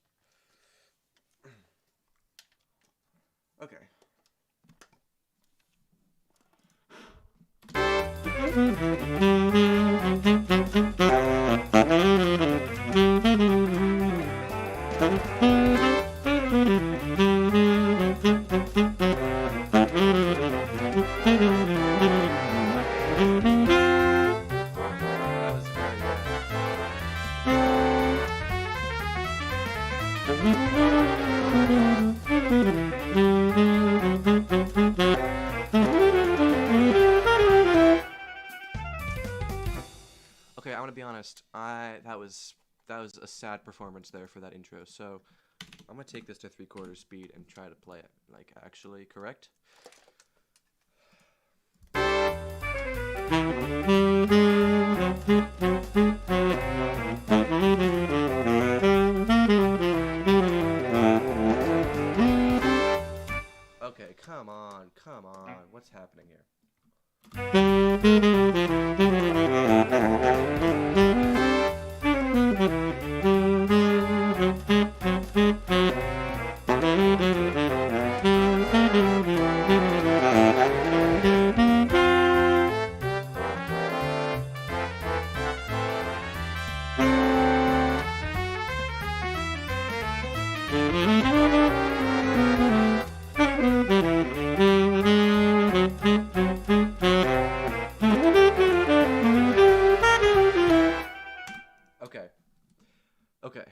Okay. That was very Okay, I'm gonna be honest. That was a sad performance there for that intro. So I'm gonna take this to 3/4 speed and try to play it like actually correct. Okay, come on. What's happening here? Okay.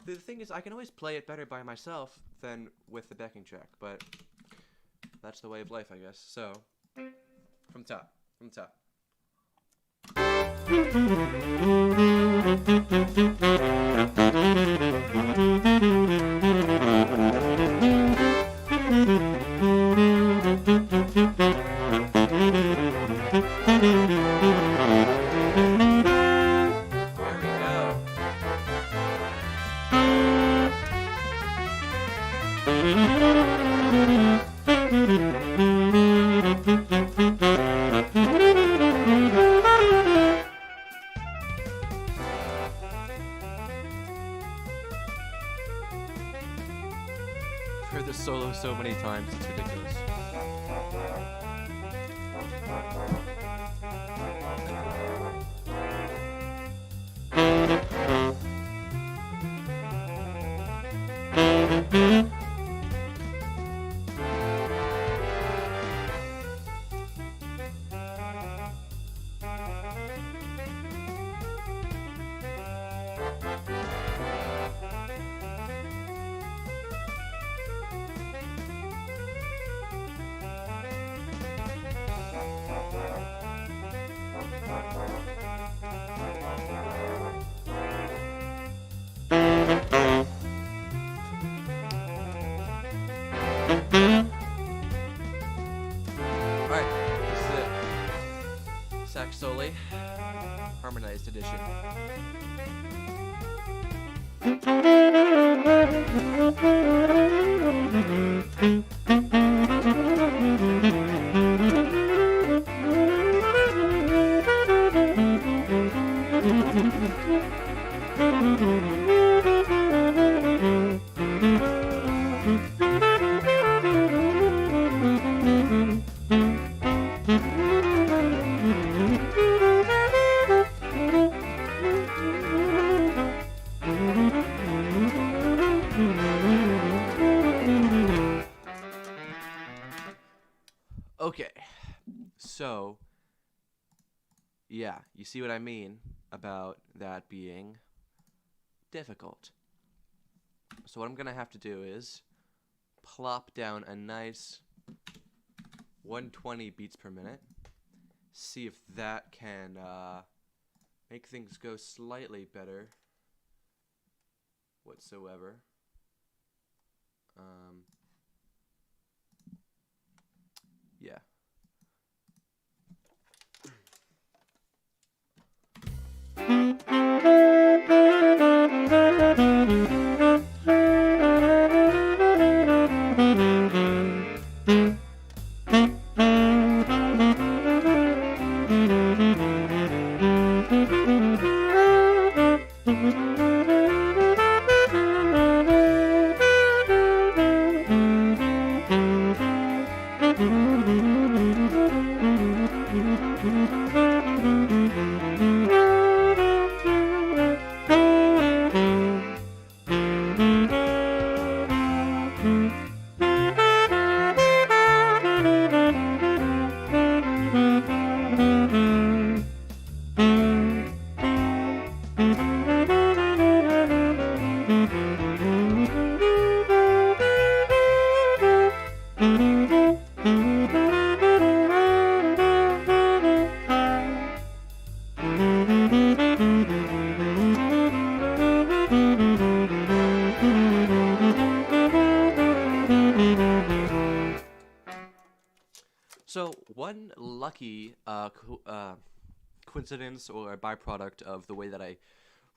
The thing is, I can always play it better by myself than with the backing track, but that's the way of life, I guess. So, from top. I've heard this solo so many times, it's ridiculous. Alright, this is it. Sax Soli, harmonized edition. So, yeah, you see what I mean about that being difficult. So what I'm going to have to do is plop down a nice 120 beats per minute. See if that can make things go slightly better whatsoever. Yeah. So one lucky coincidence or byproduct of the way that I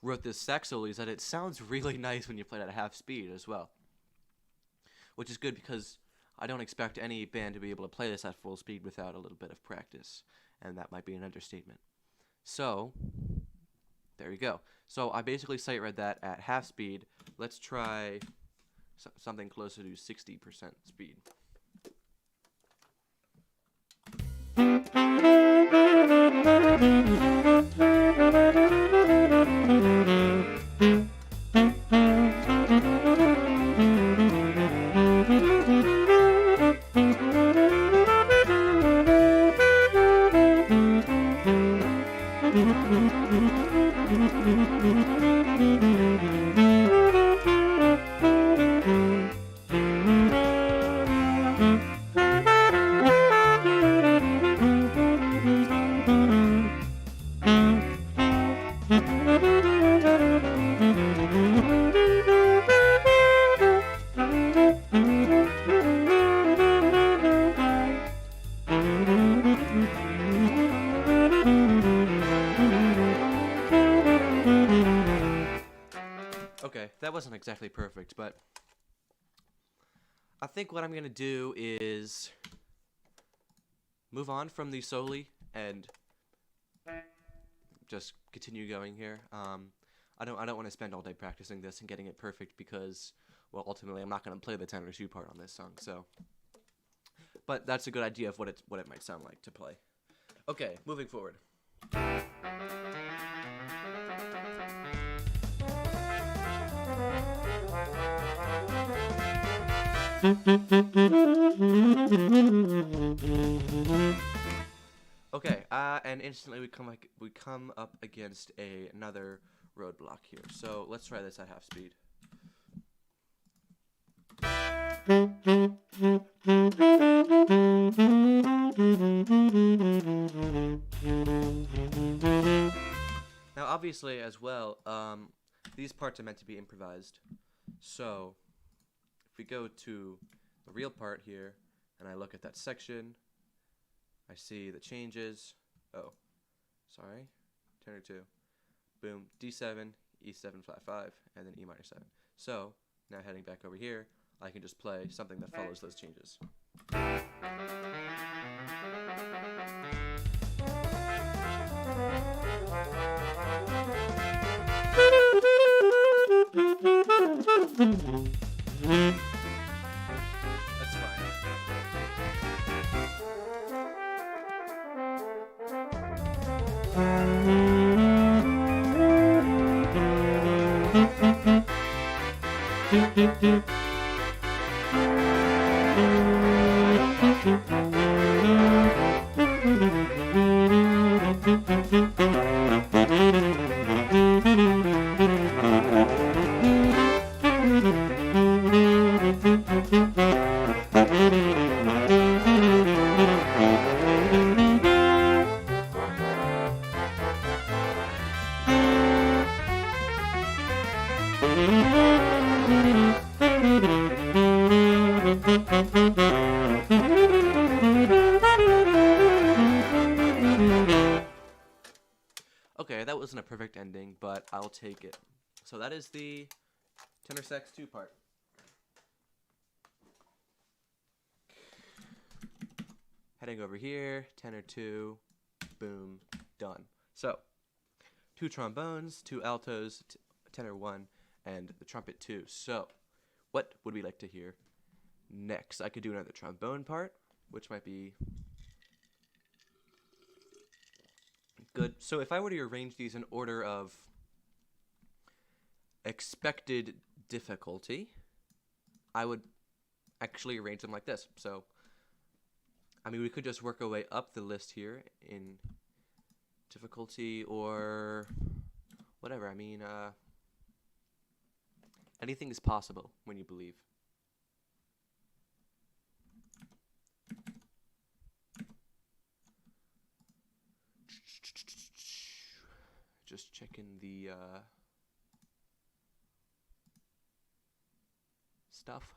wrote this sax solo is that it sounds really nice when you play it at half speed as well, which is good because I don't expect any band to be able to play this at full speed without a little bit of practice, and that might be an understatement. So there you go. So I basically sight read that at half speed. Let's try something closer to 60% speed. Okay, that wasn't exactly perfect, but I think what I'm going to do is move on from the soli and just continue going here. I don't want to spend all day practicing this and getting it perfect because, well, ultimately I'm not going to play the tenor 2 part on this song. So, but that's a good idea of what it might sound like to play. Okay, moving forward. Okay, and instantly we come up against another roadblock here. So let's try this at half speed. Now, obviously, as well, these parts are meant to be improvised. So if we go to the real part here, and I look at that section, I see the changes. Oh, sorry, tenor 2. Boom, D7, E7 flat 5, and then E minor 7. So now heading back over here, I can just play something that follows those changes. That's fine. Okay, that wasn't a perfect ending, but I'll take it. So that is the tenor sax 2 part. Heading over here, tenor 2, boom, done. So, 2 trombones, 2 altos, tenor 1, and the trumpet 2. So, what would we like to hear next? I could do another trombone part, which might be good. So if I were to arrange these in order of expected difficulty, I would actually arrange them like this. So, I mean, we could just work our way up the list here in difficulty or whatever. I mean, anything is possible when you believe. Just checking the stuff.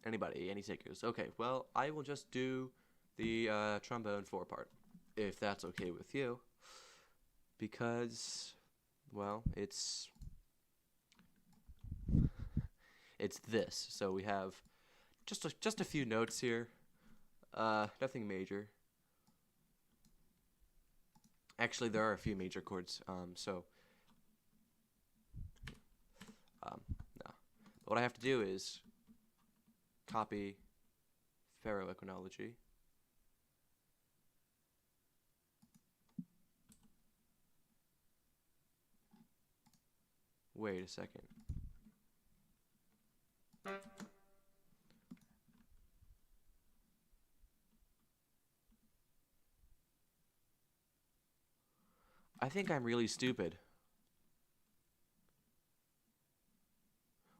Anybody, any takers? Okay, well, I will just do the trombone 4 part, if that's okay with you, because, well, it's this. So we have just a few notes here, nothing major. Actually, there are a few major chords, no. But what I have to do is copy ferroequinology. Wait a second. I think I'm really stupid.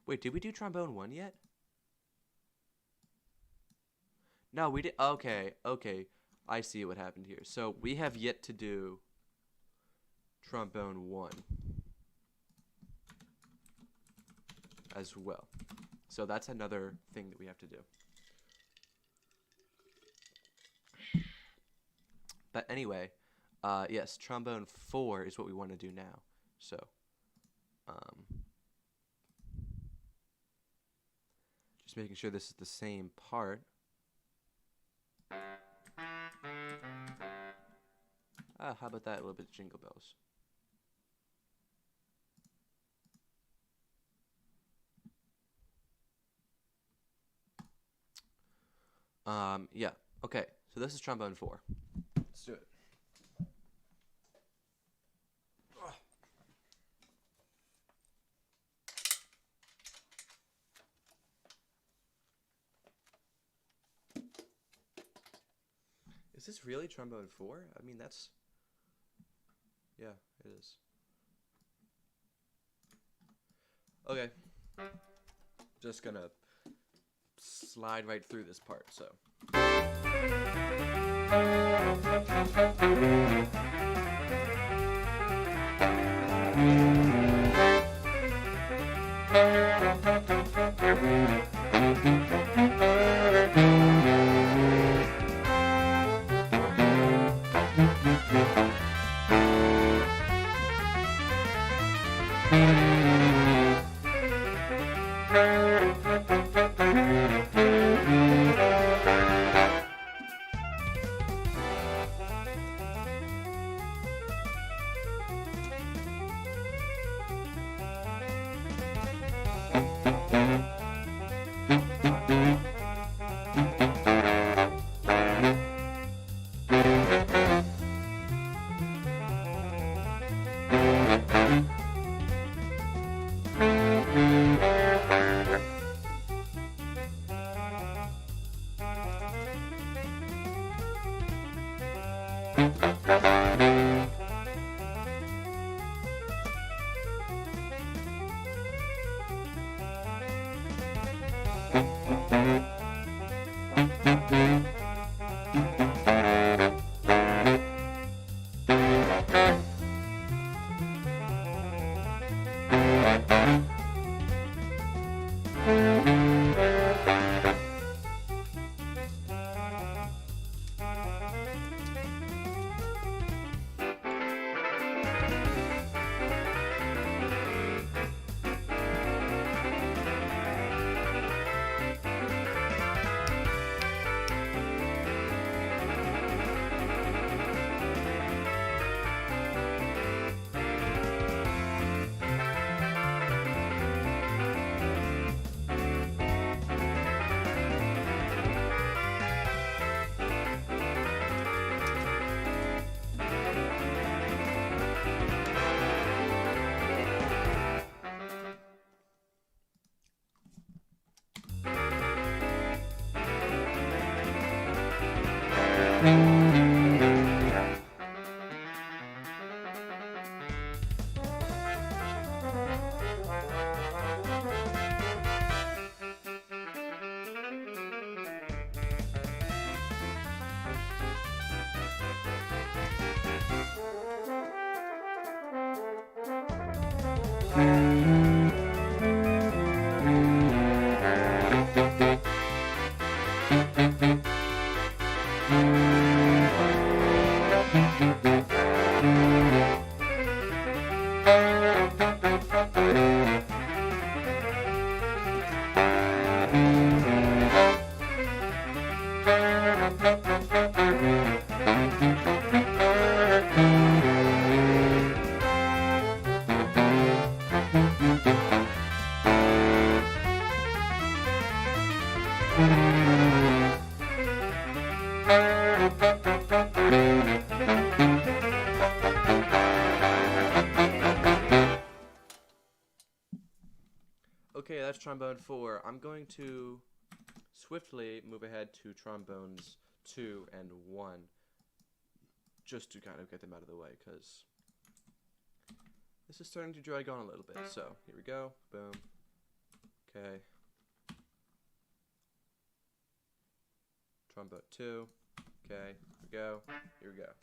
Wait, did we do trombone 1 yet? No, we did. Okay. I see what happened here. So we have yet to do trombone 1 as well. So that's another thing that we have to do. But anyway, yes, trombone 4 is what we want to do now. So, just making sure this is the same part. How about that? A little bit of Jingle Bells. Yeah. Okay. So this is trombone 4. Let's do it. Is this really trombone 4? I mean, that's... Yeah, it is. Okay. Just gonna slide right through this part, so. Okay, that's trombone 4. I'm going to swiftly move ahead to trombones 2 and 1, just to kind of get them out of the way, because this is starting to drag on a little bit. So, here we go. Boom. Okay. Trombone 2. Okay, here we go. Here we go.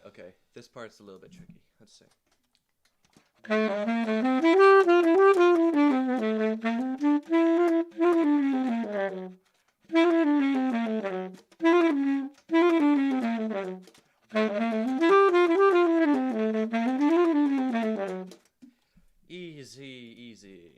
Okay. This part's a little bit tricky. Let's see. Easy.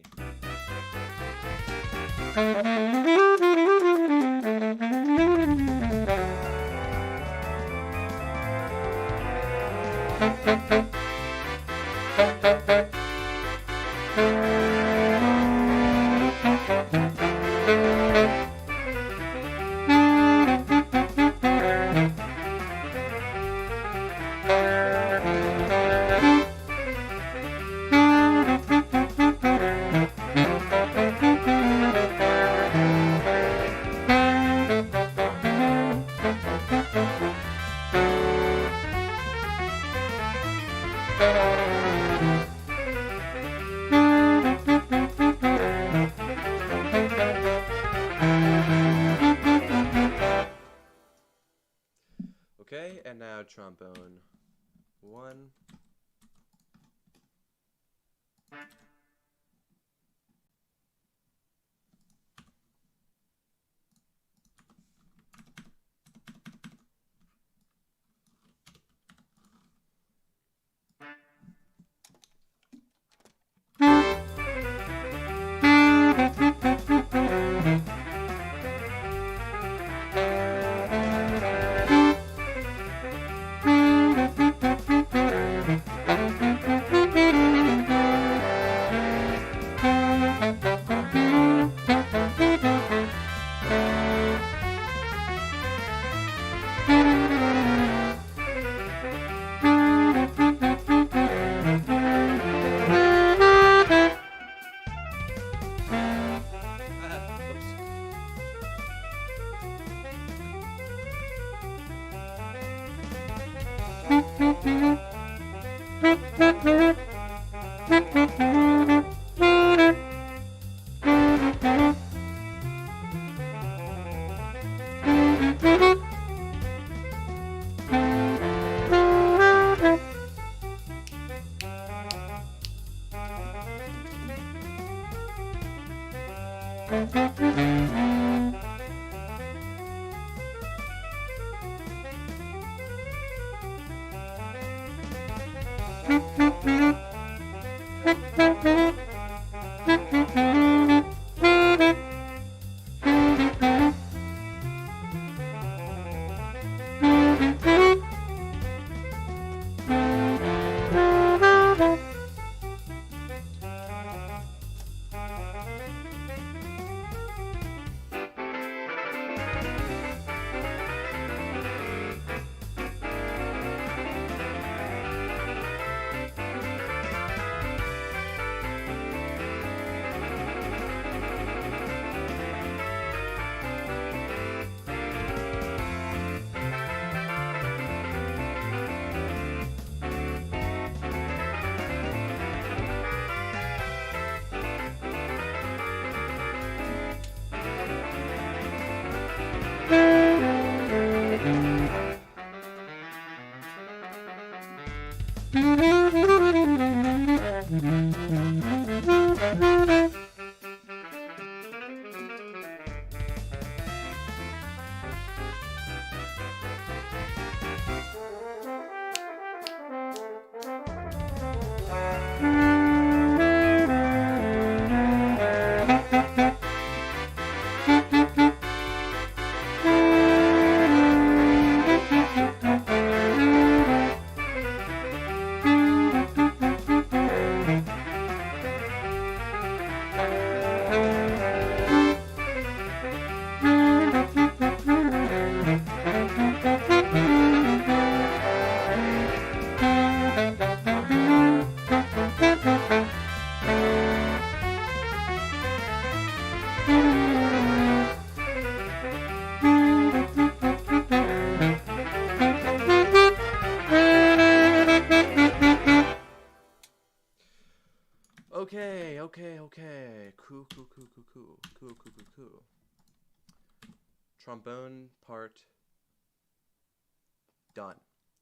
Okay, and now trombone. 1. Okay. Cool. trombone part done.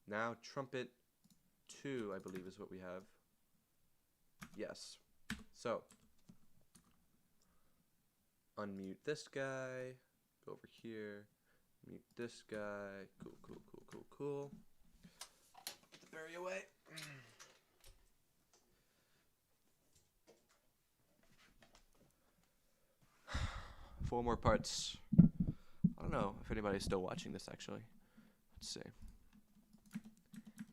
Now trumpet 2, I believe, is what we have. Yes. So, unmute this guy. Go over here. Mute this guy. Cool, cool, cool, cool, cool. Put the berry away. 4 more parts. I don't know if anybody's still watching this, actually. Let's see.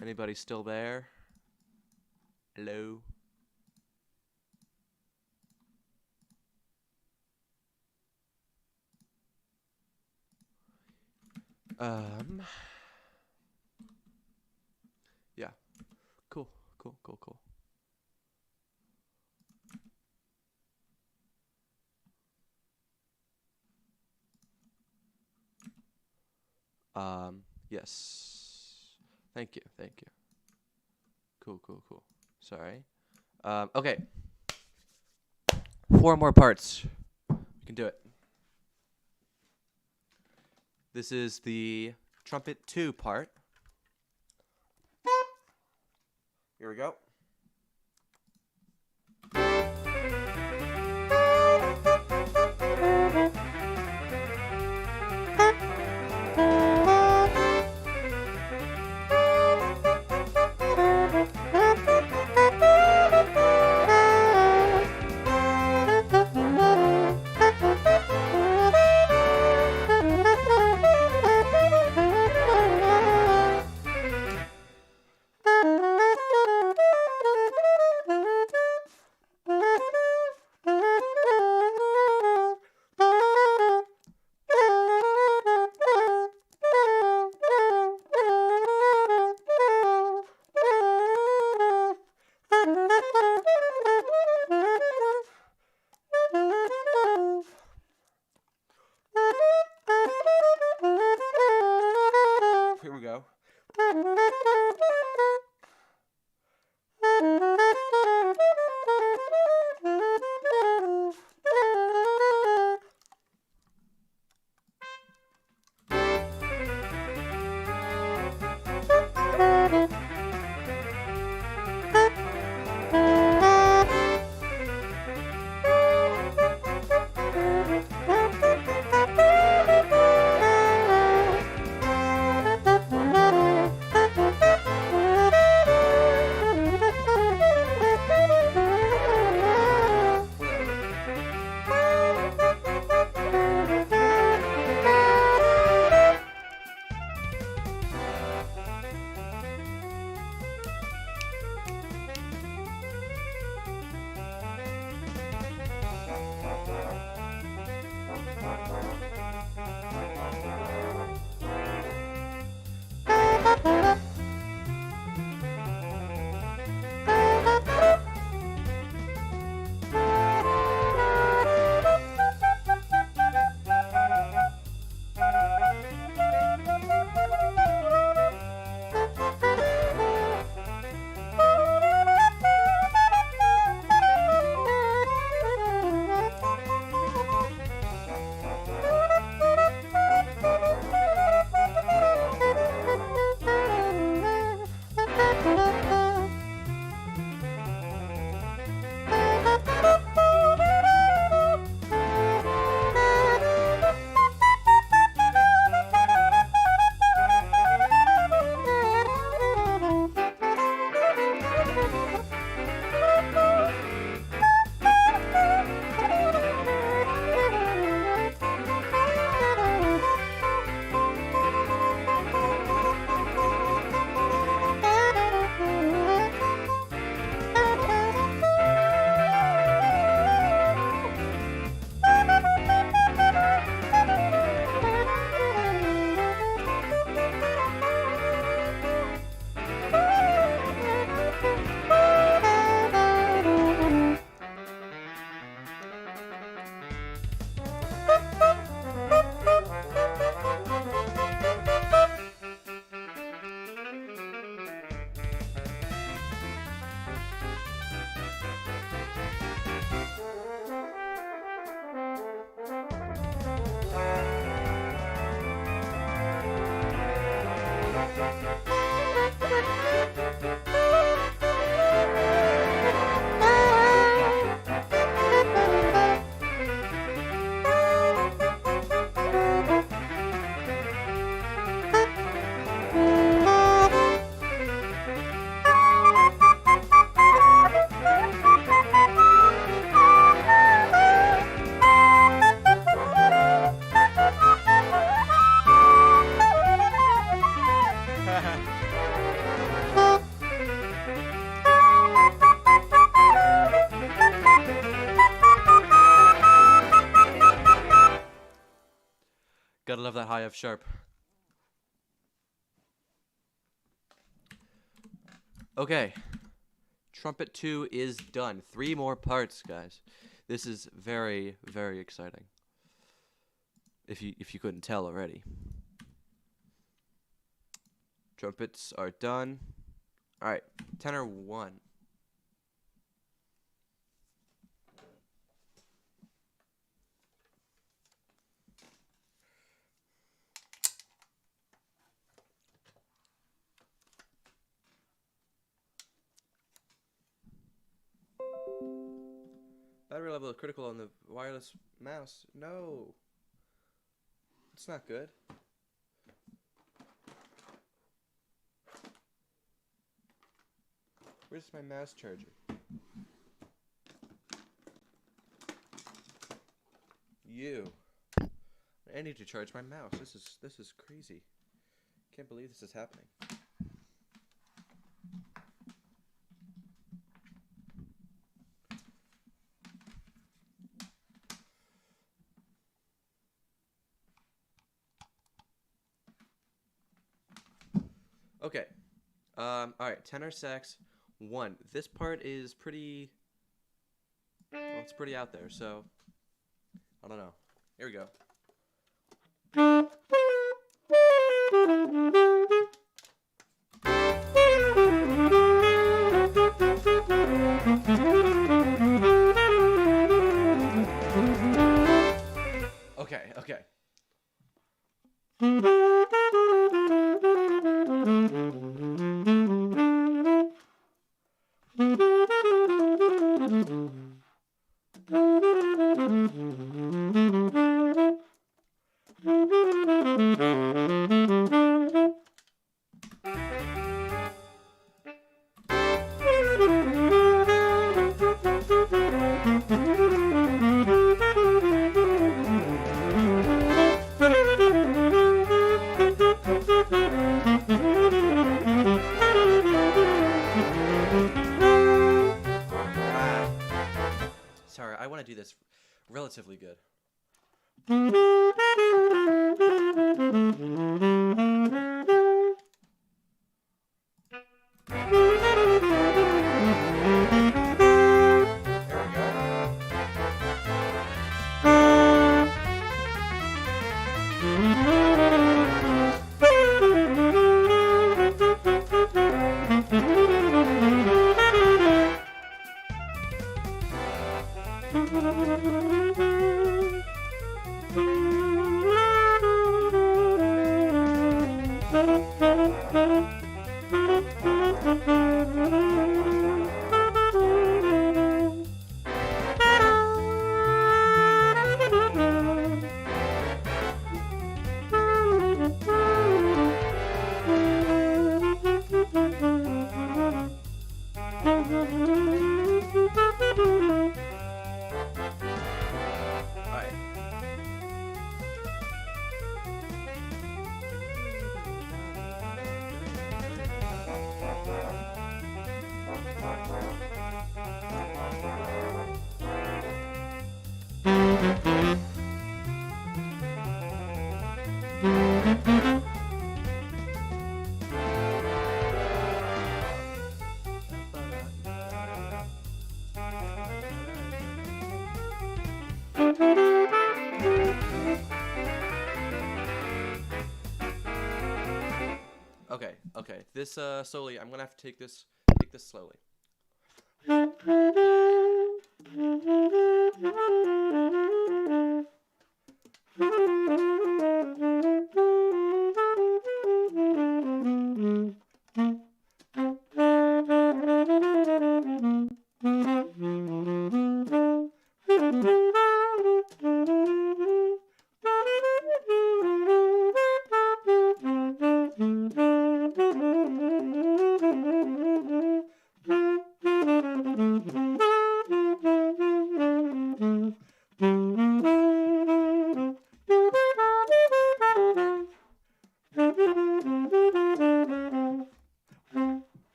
Anybody still there? Hello? Yeah. Cool, cool, cool, cool. Yes. Thank you, thank you. Cool, cool, cool. Sorry. Okay. 4 more parts. We can do it. This is the trumpet 2 part. Here we go. Here we go. love that high F sharp. Okay. Trumpet 2 is done. 3 more parts, guys. This is very, very exciting. If you couldn't tell already. Trumpets are done. All right, tenor 1. Battery level critical on the wireless mouse. No. It's not good. Where's my mouse charger? You. I need to charge my mouse. This is crazy. Can't believe this is happening. Okay. All right. Tenor sax 1. This part is pretty. Well, it's pretty out there. So I don't know. Here we go. Okay. Okay. Sorry, I want to do this relatively good. Okay. This slowly. I'm gonna have to take this slowly.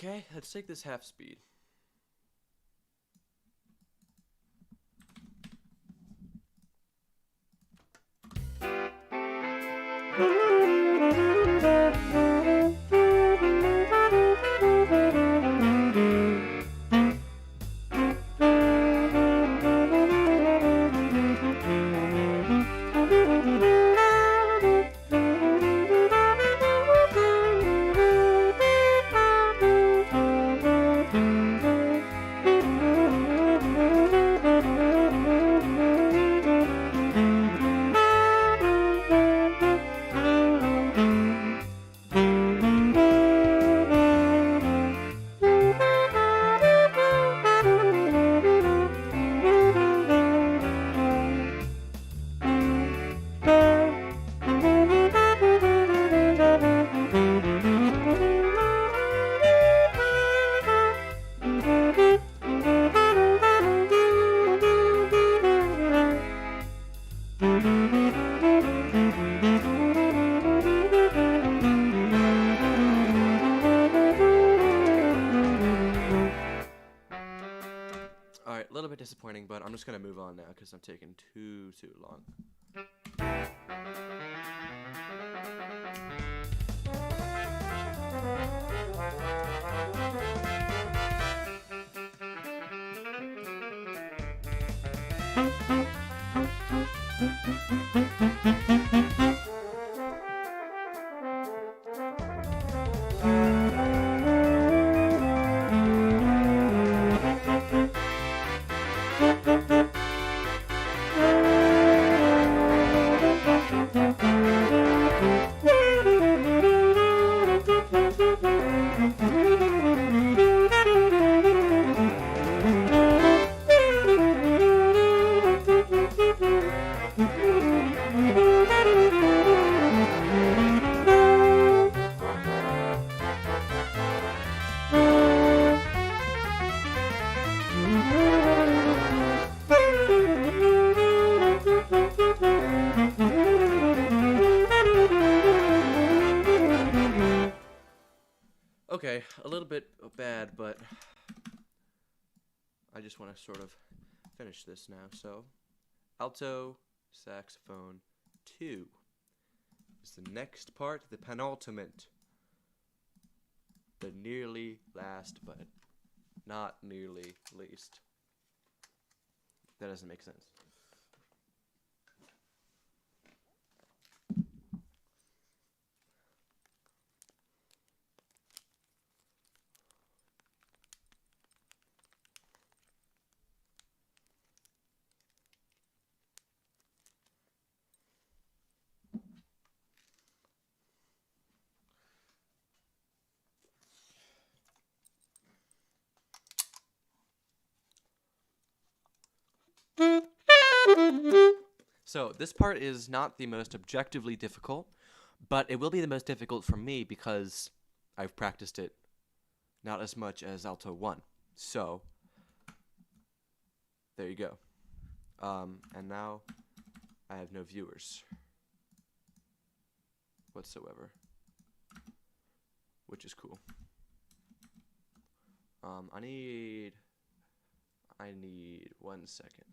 Okay, let's take this half speed. Alright, a little bit disappointing, but I'm just gonna move on now because I'm taking too long. Okay, a little bit bad, but I just want to sort of finish this now. So, alto saxophone 2 is the next part, the penultimate. The nearly last, but not nearly least. That doesn't make sense. So this part is not the most objectively difficult, but it will be the most difficult for me because I've practiced it not as much as Alto 1. So, there you go. And now I have no viewers whatsoever, which is cool. I need 1 second.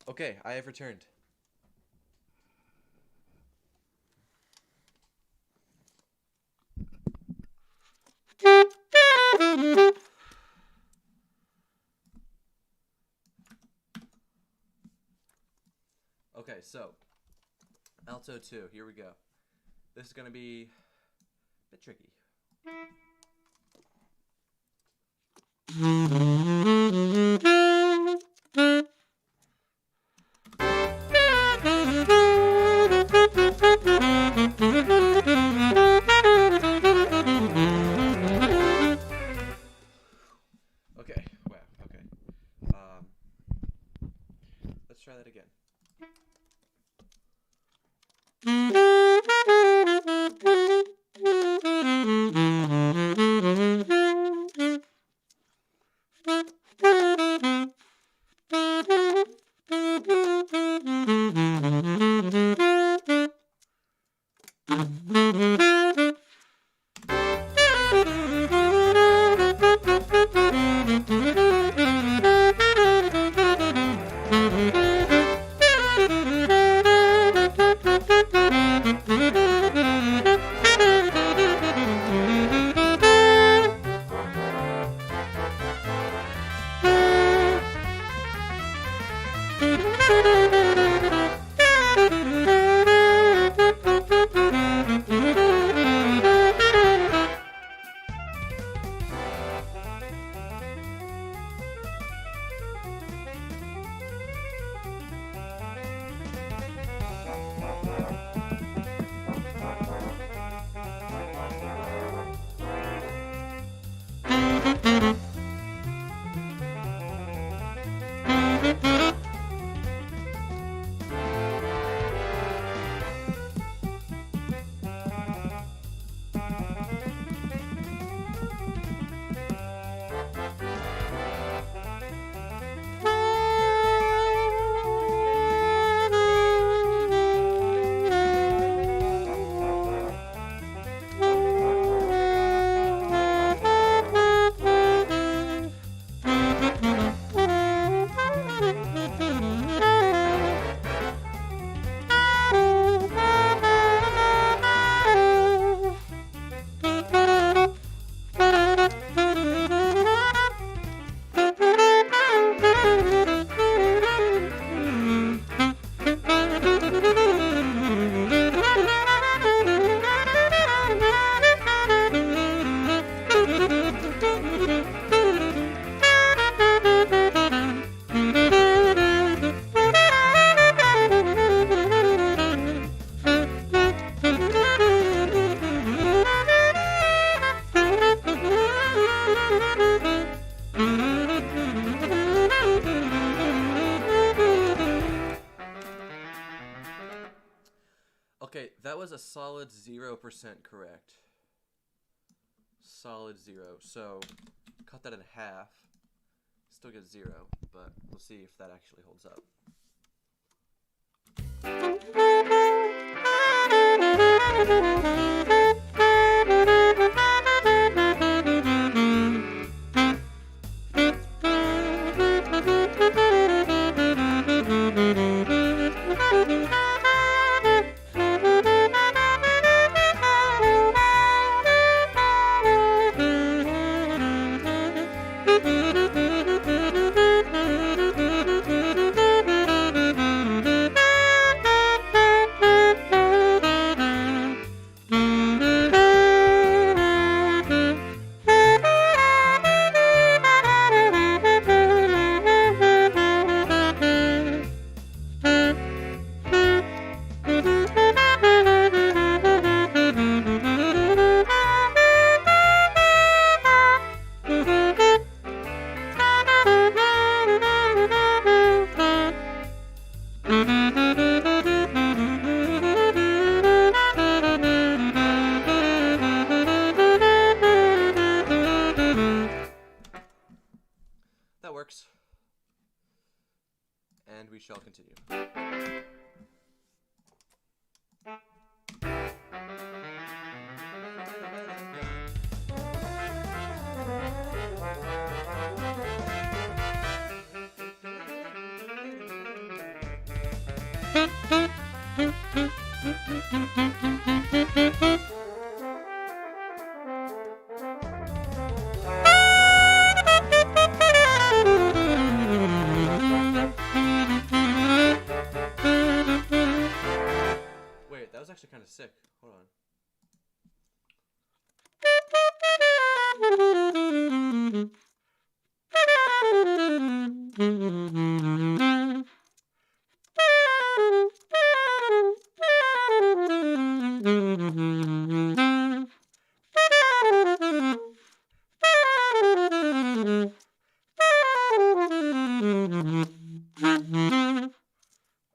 Okay, I have returned. Okay, so alto 2, here we go. This is going to be a bit tricky. Okay, wow, okay. Let's try that again. Okay, that was a solid 0% correct. Solid 0. So, cut that in half. Still get 0, but we'll see if that actually holds up. and we shall continue. Wait, that was actually kind of sick. Hold on.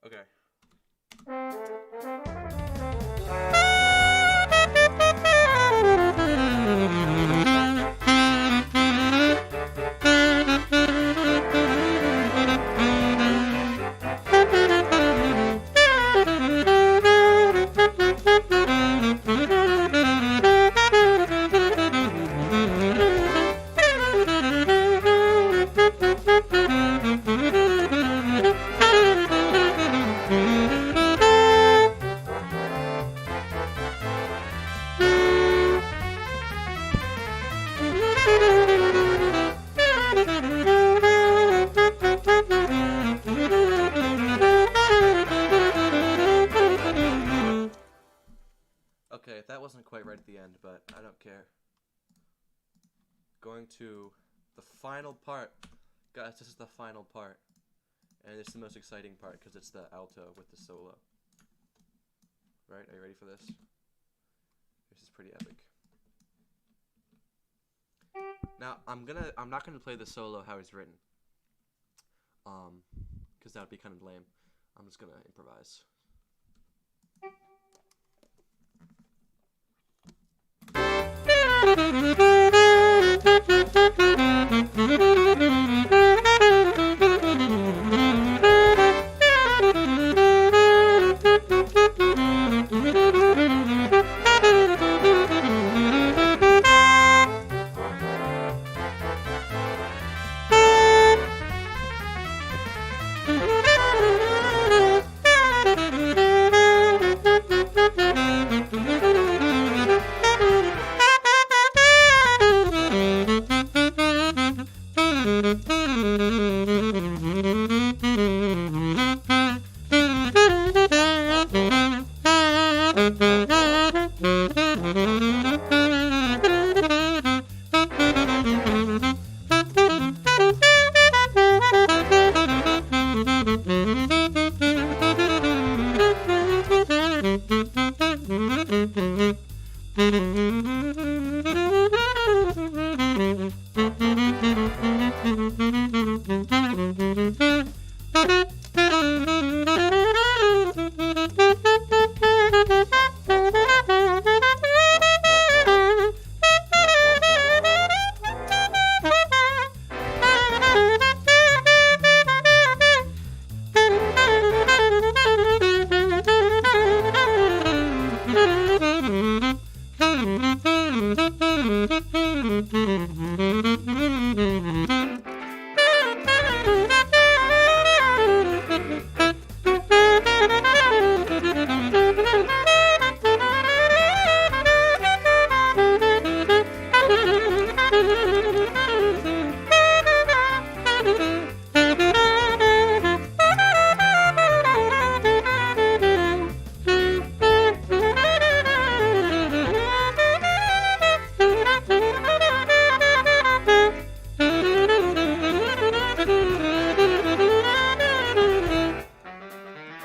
Okay. Okay, that wasn't quite right at the end, but I don't care. Going to the final part. Guys, this is the final part. And it's the most exciting part because it's the alto with the solo. Right? Are you ready for this? This is pretty epic. Now, I'm not gonna play the solo how it's written. Because that would be kind of lame. I'm just gonna improvise.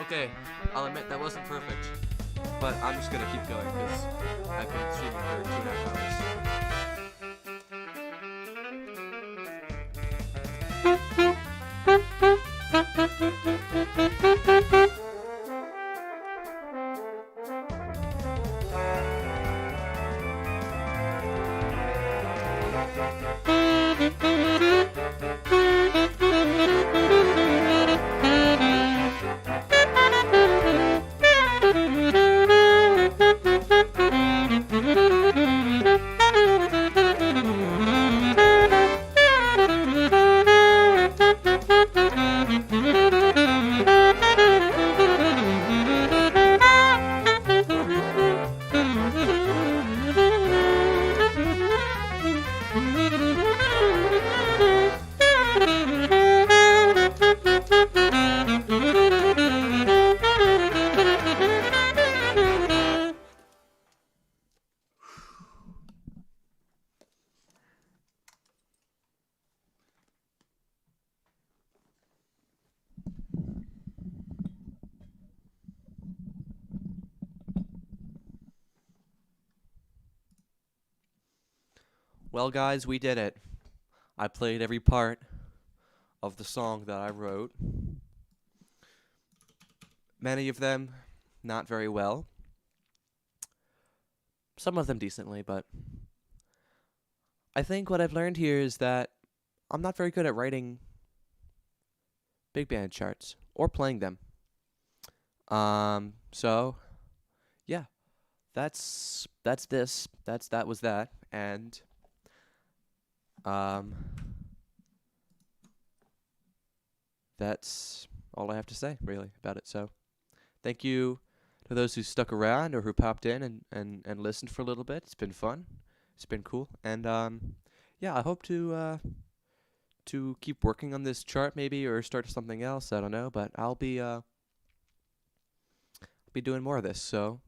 Okay, I'll admit that wasn't perfect, but I'm just gonna keep going because I've been streaming for 2.5 hours. Well, guys, we did it. I played every part of the song that I wrote. Many of them not very well. Some of them decently, but I think what I've learned here is that I'm not very good at writing big band charts or playing them. So yeah, that's this. That was that, and um, that's all I have to say really about it. So thank you to those who stuck around or who popped in and listened for a little bit. It's been fun. It's been cool, and yeah, I hope to keep working on this chart maybe or start something else. I don't know, but I'll be doing more of this. So